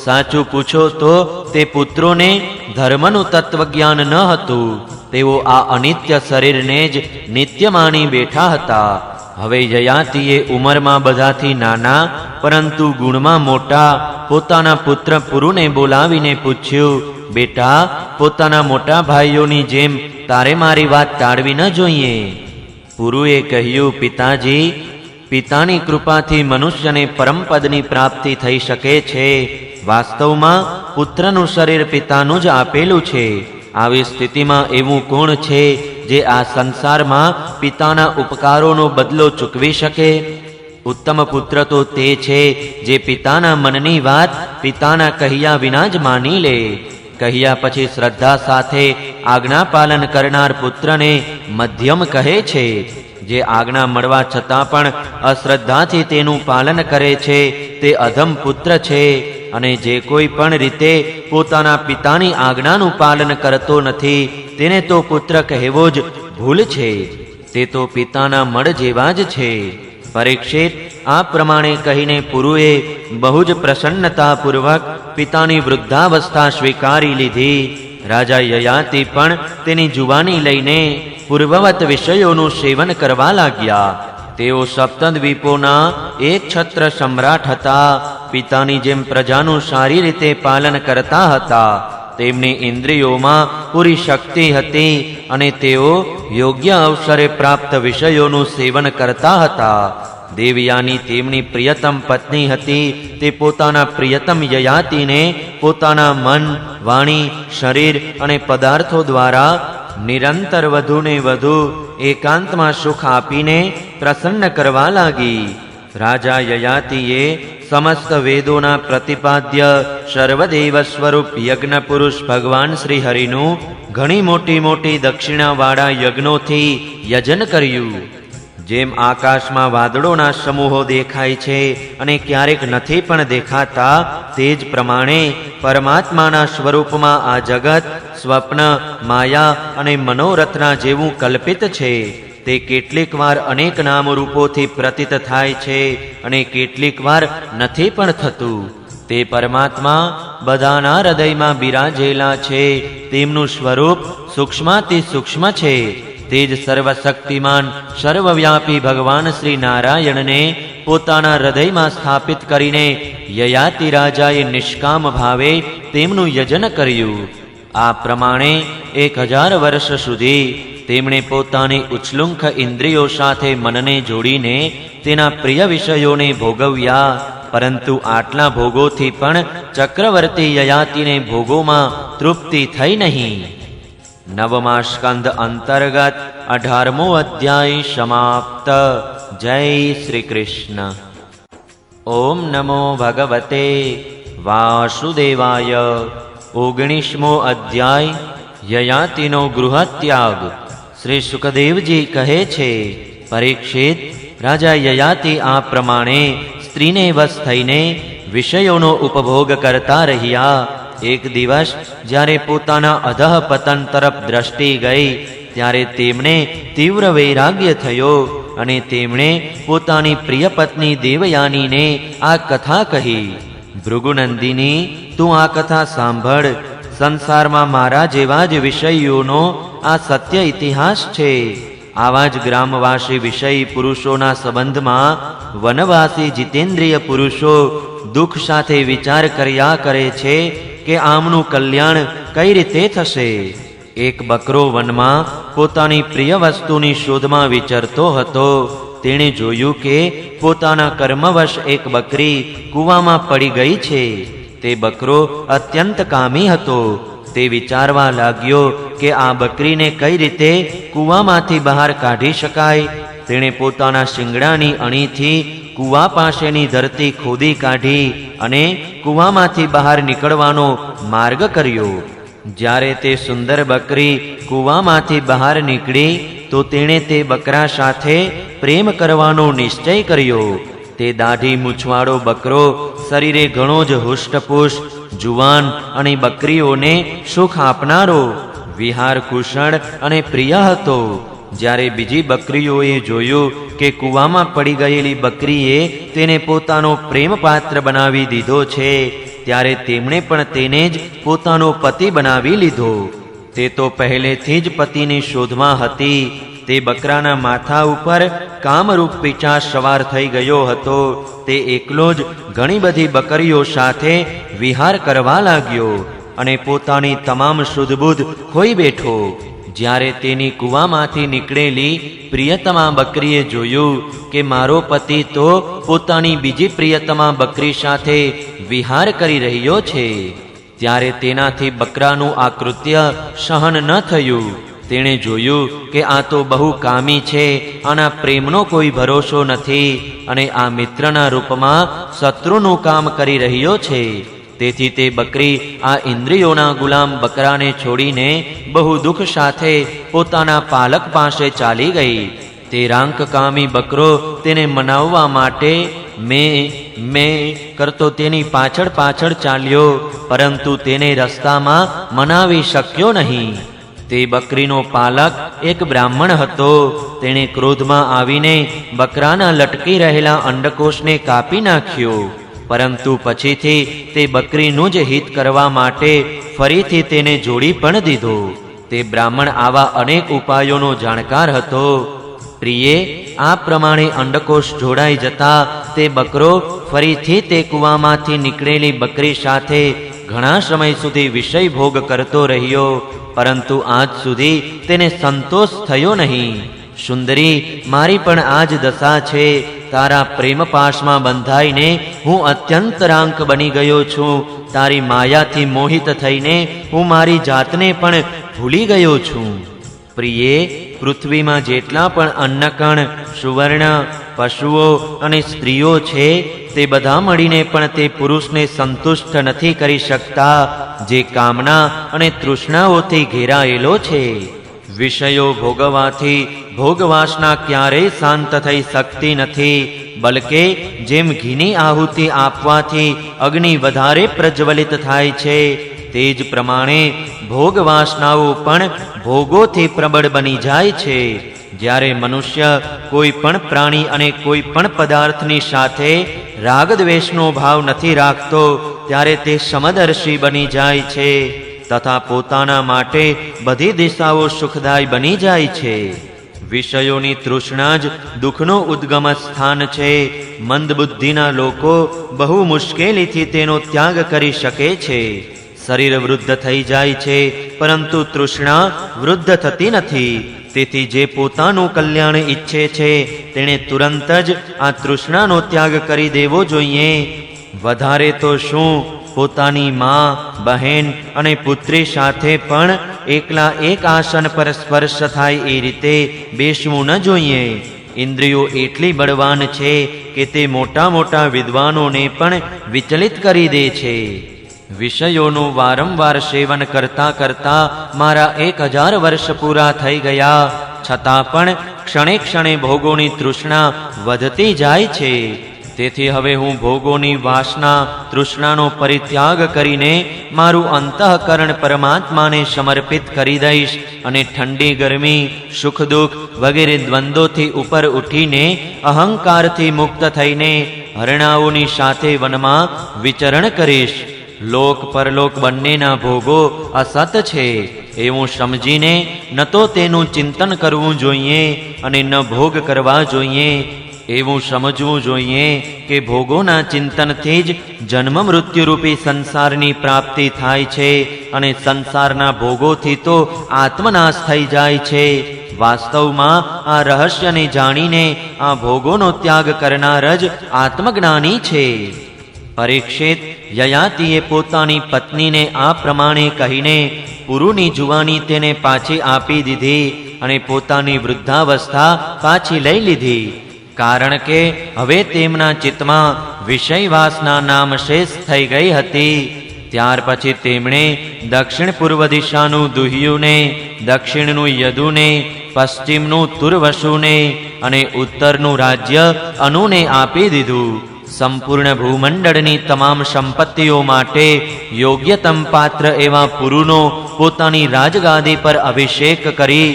સાચું પૂછો તો તે પુત્રોને ધર્મનું તત્વજ્ઞાન ન હતું. તેઓ આ અનિત્ય શરીરને જ નિત્ય માની બેઠા હતા. હવે યયાતિએ ઉંમરમાં બધાથી નાના પરંતુ ગુણમાં મોટા પોતાના પુત્ર પુરુને બોલાવીને પૂછ્યું, બેટા, પોતાના મોટા ભાઈઓની જેમ તારે મારી વાત ટાળવી ન જોઈએ. પુરુએ કહ્યું, પિતાજી, પિતાની કૃપાથી મનુષ્યને પરમપદની પ્રાપ્તિ થઈ શકે છે. વાસ્તવમાં પુત્રનું શરીર પિતાનું જ આપેલું છે. આવી સ્થિતિમાં એવું કોણ છે જે આ સંસારમાં પિતાના ઉપકારોનો બદલો ચૂકવી શકે? ઉત્તમ પુત્ર તો તે છે જે પિતાના મનની વાત પિતાના કહ્યા વિના જ માની લે. કહ્યા પછી શ્રદ્ધા સાથે આજ્ઞા પાલન કરનાર પુત્રને મધ્યમ કહે છે. જે આજ્ઞા મળવા છતાં પણ અશ્રદ્ધાથી તેનું પાલન કરે છે તે અધમ પુત્ર છે. અને જે કોઈ પણ રીતે પોતાના પિતાની આજ્ઞાનું પાલન કરતો નથી તેને તો પુત્ર કહેવો જ ભૂલ છે. તે તો પિતાના મળ જેવા જ છે. પરીક્ષિત, આ પ્રમાણે કહીને પુરુએ બહુ જ પ્રસન્નતાપૂર્વક પિતાની વૃદ્ધાવસ્થા સ્વીકારી લીધી. રાજા યયાતિ પણ તેની જુવાની લઈને પૂર્વવત વિષયોનું સેવન કરવા લાગ્યા. તેઓ સપ્તદ્વીપોના એક છત્ર સમ્રાટ હતા. પિતાની જેમ પ્રજાનું સારી રીતે પાલન કરતા હતા. તેમની ઇન્દ્રિયોમાં પૂરી શક્તિ હતી અને તેઓ યોગ્ય અવસરે પ્રાપ્ત વિષયોનું સેવન કરતા હતા. દેવયાની તેમની પ્રિયતમ પત્ની હતી. તે પોતાના પ્રિયતમ યયાતિને પોતાના મન, વાણી, શરીર અને પદાર્થો દ્વારા નિરંતર વધુને વધુ એકાંતમાં સુખ આપીને પ્રસન્ન કરવા લાગી. રાજા યયાતિએ સમસ્ત વેદોના પ્રતિપાદ્ય સર્વદેવ સ્વરૂપ યજ્ઞ પુરુષ ભગવાન શ્રી હરિનું ઘણી મોટી મોટી દક્ષિણાવાળા યજ્ઞોથી યજન કર્યું. જેમ આકાશમાં વાદળોના સમૂહો દેખાય છે અને ક્યારેક નથી પણ દેખાતા, તે જ પ્રમાણે પરમાત્માના સ્વરૂપમાં આ જગત સ્વપ્ન, માયા અને મનોરથના જેવું કલ્પિત છે. તે કેટલીક વાર અનેક નામરૂપોથી પ્રતીત થાય છે અને કેટલીક વાર નથી પણ થતું. તે પરમાત્મા બધાના હૃદયમાં બિરાજેલા છે. તેમનું સ્વરૂપ સૂક્ષ્માતિ સૂક્ષ્મ છે. તે જ સર્વશક્તિમાન સર્વવ્યાપી ભગવાન શ્રી નારાયણને પોતાના હૃદયમાં સ્થાપિત કરીને યયાતિ રાજાએ નિષ્કામ ભાવે તેમનું યજન કર્યું. આ પ્રમાણે 1000 વર્ષ સુધી તેમણે પોતાની ઉચ્છૃંખ ઇન્દ્રિયો સાથે મનને જોડીને તેના પ્રિય વિષયોને ભોગવ્યા. પરંતુ આટલા ભોગોથી પણ ચક્રવર્તી યયાતિને ભોગોમાં તૃપ્તિ થઈ નહીં. 9મા સ્કંદ અંતર્ગત 18મો અધ્યાય સમાપ્ત. જય શ્રી કૃષ્ણ. ઓમ નમો ભગવતે વાસુદેવાય. 19મો અધ્યાય યયાતિનો ગૃહત્યાગ. શ્રી સુખદેવજી કહે છે, પરીક્ષિત, રાજા યયાતિ આ પ્રમાણે સ્ત્રીને વશ થઈને વિષયોનો ઉપભોગ કરતા રહ્યા. એક દિવસ જ્યારે પોતાના અધઃ પતન તરફ દ્રષ્ટિ ગઈ ત્યારે તેમને તીવ્ર વૈરાગ્ય થયો અને તેમણે પોતાની પ્રિય પત્ની દેવયાનીને આ કથા કહી. ભૃગુનંદિની, તું આ કથા સાંભળ. સંસારમાં મારા જેવા જ વિષયોનો આ સત્ય ઇતિહાસ છે. આવા જ ગ્રામવાસી વિષયી પુરુષોના સંબંધમાં વનવાસી જીતેન્દ્રિય પુરુષો દુઃખ સાથે વિચાર કર્યા કરે છે કે આમનું કલ્યાણ કઈ રીતે થશે. એક બકરો વનમાં પોતાની પ્રિય વસ્તુની શોધમાં વિચરતો હતો. તેણે જોયું કે પોતાના કર્મવશ એક બકરી કૂવામાં પડી ગઈ છે. તે બકરો અત્યંત કામી હતો. તે વિચારવા લાગ્યો કે આ બકરીને કઈ રીતે કૂવામાંથી બહાર કાઢી શકાય. તેણે પોતાના શિંગડાની અણીથી કૂવા પાસેની ધરતી ખોદી કાઢી અને કૂવામાંથી બહાર નીકળવાનો માર્ગ કર્યો. જ્યારે તે સુંદર બકરી કૂવામાંથી બહાર નીકળી તો તેણે તે બકરા સાથે પ્રેમ કરવાનો નિશ્ચય કર્યો. તે દાઢી મૂછવાળો બકરો શરીરે ઘણો જ હુષ્ટપુષ્ટ, જુવાન અને બકરીઓને સુખ આપનારો, વિહાર કુશળ અને પ્રિય હતો. જ્યારે બીજી બકરીઓએ જોયું કે કૂવામાં પડી ગયેલી બકરીએ તેને પોતાનો પ્રેમપાત્ર બનાવી દીધો છે, ત્યારે તેમણે પણ તેને જ પોતાનો પતિ બનાવી લીધો. તે તો પહેલેથી જ પતિની શોધમાં હતી. તે બકરાના માથા ઉપર કામરૂપ પિશાચ સવાર થઈ ગયો હતો. તે એકલો જ ઘણી બધી બકરીઓ સાથે વિહાર કરવા લાગ્યો અને પોતાની તમામ શુદ્ધબુદ્ધ ખોઈ બેઠો. જ્યારે તેની કૂવામાંથી નીકળેલી પ્રિયતમા બકરીએ જોયું કે મારો પતિ તો પોતાની બીજી પ્રિયતમા બકરી સાથે વિહાર કરી રહ્યો છે, ત્યારે તેનાથી બકરાનું આ કૃત્ય સહન ન થયું. તેણે જોયું કે આ તો બહુ કામી છે, આના પ્રેમનો કોઈ ભરોસો નથી અને આ મિત્રના રૂપમાં શત્રુનું કામ કરી રહ્યો છે. તેથી તે બકરી આ ઇન્દ્રિયોના ગુલામ બકરાને છોડીને બહુ દુઃખ સાથે પોતાના પાલક પાસે ચાલી ગઈ. તે રાંકકામી બકરો તેને મનાવવા માટે મેં કરતો તેની પાછળ પાછળ ચાલ્યો, પરંતુ તેને રસ્તામાં મનાવી શક્યો નહીં. તે બકરીનો પાલક એક બ્રાહ્મણ હતો. તેણે ક્રોધમાં આવીને બકરાના લટકી રહેલા અંડકોષને કાપી નાખ્યો, પરંતુ પછીથી તે બકરીનું જ હિત કરવા માટે ફરીથી તેને જોડી પણ દીધો. તે બ્રાહ્મણ આવા અનેક ઉપાયોનો જાણકાર હતો. પ્રિયે, આ પ્રમાણે અંડકોષ જોડાઈ જતા તે બકરો ફરીથી તે કૂવામાંથી નીકળેલી બકરી સાથે ઘણા સમય સુધી વિષય ભોગ કરતો રહ્યો, પરંતુ આજ સુધી તેને સંતોષ થયો નહીં. સુંદરી, મારી પણ આ જ દશા છે. તારા પ્રેમ પાશમાં બંધાઈને હું અત્યંત રાંક બની ગયો છું. તારી માયાથી મોહિત થઈને હું મારી જાતને પણ ભૂલી ગયો છું. પ્રિયે, પૃથ્વીમાં જેટલા પણ અન્નકણ, સુવર્ણ, પશુઓ અને સ્ત્રીઓ છે તે બધા મળીને પણ તે પુરુષને સંતુષ્ટ નથી કરી શકતા, જે કામના અને તૃષ્ણાઓથી ઘેરાયેલો છે. વિષયો ભોગવાથી ભોગવાસના ક્યારેય શાંત થઈ શકતી નથી, બલકે જેમ ઘીની આહુતિ આપવાથી અગ્નિ વધારે પ્રજ્વલિત થાય છે, તે જ પ્રમાણે ભોગવાસનાઓ પણ ભોગોથી પ્રબળ બની જાય છે. જ્યારે મનુષ્ય કોઈ પણ પ્રાણી અને કોઈ પણ પદાર્થની સાથે રાગદ્વેષનો ભાવ નથી રાખતો, ત્યારે તે સમદર્શી બની જાય છે તથા પોતાના માટે બધી દિશાઓ સુખદાયી બની જાય છે. વિષયોની તૃષ્ણા જ દુઃખનો ઉદ્ગમ સ્થાન છે. મંદ બુદ્ધિના લોકો બહુ મુશ્કેલીથી તેનો ત્યાગ કરી શકે છે. શરીર વૃદ્ધ થઈ જાય છે, પરંતુ તૃષ્ણા વૃદ્ધ થતી નથી. તેથી જે પોતાનું કલ્યાણ ઈચ્છે છે તેણે તુરંત જ આ તૃષ્ણાનો ત્યાગ કરી દેવો જોઈએ. વધારે તો શું, પોતાની માં, બહેન અને પુત્રી સાથે પણ એકલા એક આસન પર સ્પર્શ થાય એ રીતે બેસવું ન જોઈએ. ઇન્દ્રિયો એટલી બળવાન છે કે તે મોટા મોટા વિદ્વાનોને પણ વિચલિત કરી દે છે. વિષયોનું વારંવાર સેવન કરતા કરતા મારા 1000 વર્ષ પૂરા થઈ ગયા, છતાં પણ ક્ષણે ક્ષણે ભોગોની તૃષ્ણા વધતી જાય છે. તેથી હવે હું ભોગોની વાસના તૃષ્ણાનો પરિત્યાગ કરીને મારું અંતઃકરણ પરમાત્માને સમર્પિત કરી દઈશ અને ઠંડી ગરમી, સુખ દુઃખ વગેરે દ્વંદ્વોથી ઉપર ઉઠીને અહંકારથી મુક્ત થઈને હરણાઓની સાથે વનમાં વિચરણ કરીશ. લોક પરલોક બંનેના ભોગો અસત છે એવું સમજીને ન તો તેનું ચિંતન કરવું જોઈએ અને ન ભોગ કરવા જોઈએ. એવું સમજવું જોઈએ કે ભોગોના ચિંતનથી જ જન્મ મૃત્યુરૂપી સંસારની પ્રાપ્તિ થાય છે અને સંસારના ભોગોથી તો આત્મનાશ થઈ જાય છે. વાસ્તવમાં આ રહસ્યને જાણીને આ ભોગોનો ત્યાગ કરનાર જ આત્મજ્ઞાની છે. પરીક્ષિત, યયાતિએ પોતાની પત્નીને આ પ્રમાણે કહીને પુરુની જુવાની તેને પાછી આપી દીધી અને પોતાની વૃદ્ધાવસ્થા પાછી લઈ લીધી. કારણ કે હવે તેમના ચિત્તમાં વિષય વાસના નામ શેષ થઈ ગઈ હતી. ત્યાર પછી તેમણે દક્ષિણ પૂર્વ દિશાનું દુહ્યુને, દક્ષિણનું યદુને, પશ્ચિમનું તુર્વસુને અને ઉત્તરનું રાજ્ય અનુને આપી દીધું. સંપૂર્ણ ભૂમંડળની તમામ સંપત્તિઓ માટે યોગ્યતમ પાત્ર એવા પુરુનો પોતાની રાજગાદી પર અભિષેક કરી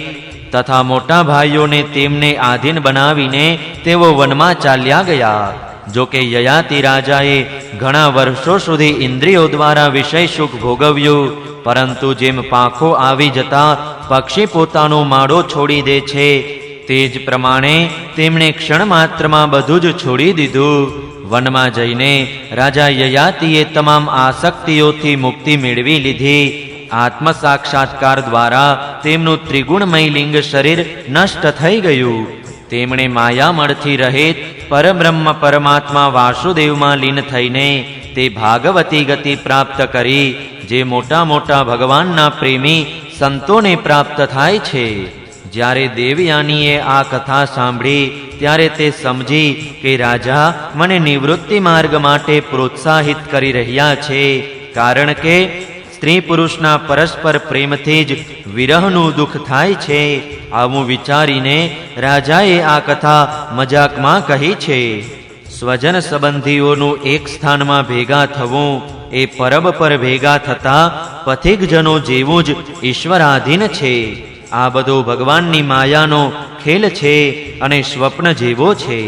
તથા મોટા ભાઈઓને તેમને આધીન બનાવીને તેઓ વનમાં ચાલ્યા ગયા. જો કે યયાતિ રાજાએ ઘણા વર્ષો સુધી ઇન્દ્રિયો દ્વારા વિષય સુખ ભોગવ્યું, પરંતુ જેમ પાંખો આવી જતા પક્ષી પોતાનો માળો છોડી દે છે, તે જ પ્રમાણે તેમણે ક્ષણ માત્રમાં બધું જ છોડી દીધું. વનમાં જઈને રાજા યયાતિએ તમામ આસક્તિઓથી મુક્તિ મેળવી લીધી. આત્મ સાક્ષાત્કાર દ્વારા તેમનું ત્રિગુણમય લિંગ શરીર નષ્ટ થઈ ગયું. તેમણે માયામળથી રહિત પરબ્રહ્મ પરમાત્મા વાસુદેવમાં લીન થઈને તે ભાગવતી ગતિ પ્રાપ્ત કરી, જે મોટા મોટા ભગવાનના પ્રેમી સંતોને પ્રાપ્ત થાય છે. જ્યારે દેવયાનીએ આ કથા સાંભળી ત્યારે તે સમજી કે રાજા મને નિવૃત્તિ માર્ગ માટે પ્રોત્સાહિત કરી રહ્યા છે, કારણ કે સ્ત્રી પુરુષના પરસ્પર પ્રેમથી જ વિરહનું દુઃખ થાય છે. આવું વિચારીને રાજાએ આ કથા મજાકમાં કહી છે. સ્વજન સંબંધીઓનું એક સ્થાનમાં ભેગા થવું એ પરબ પર ભેગા થતા પથિકજનો જેવું જ ઈશ્વરાધીન છે. આ બધો ભગવાનની માયાનો ખેલ છે અને સ્વપ્ન જેવો છે.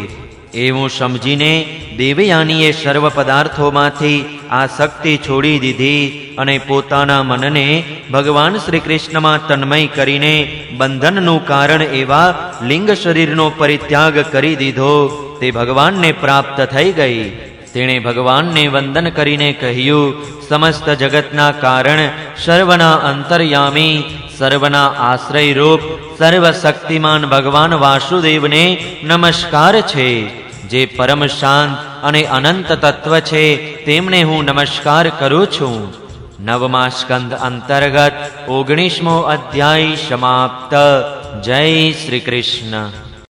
એવું સમજીને દેવયાનીએ સર્વ પદાર્થોમાંથી આસક્તિ છોડી દીધી અને પોતાના મનને ભગવાન શ્રી કૃષ્ણમાં તન્મય કરીને બંધનનું કારણ એવા લિંગ શરીરનો પરિત્યાગ કરી દીધો. તે ભગવાનને પ્રાપ્ત થઈ ગઈ. તેણે ભગવાનને વંદન કરીને કહ્યું, સમસ્ત જગતના કારણ, સર્વના અંતર્યામી, સર્વના આશ્રયરૂપ, સર્વશક્તિમાન ભગવાન વાસુદેવને નમસ્કાર છે. જે પરમ શાંત અને અનંત તત્વ છે તેમને હું નમસ્કાર કરું છું. 9મા સ્કંદ અંતર્ગત 19મો અધ્યાય સમાપ્ત. જય શ્રી કૃષ્ણ.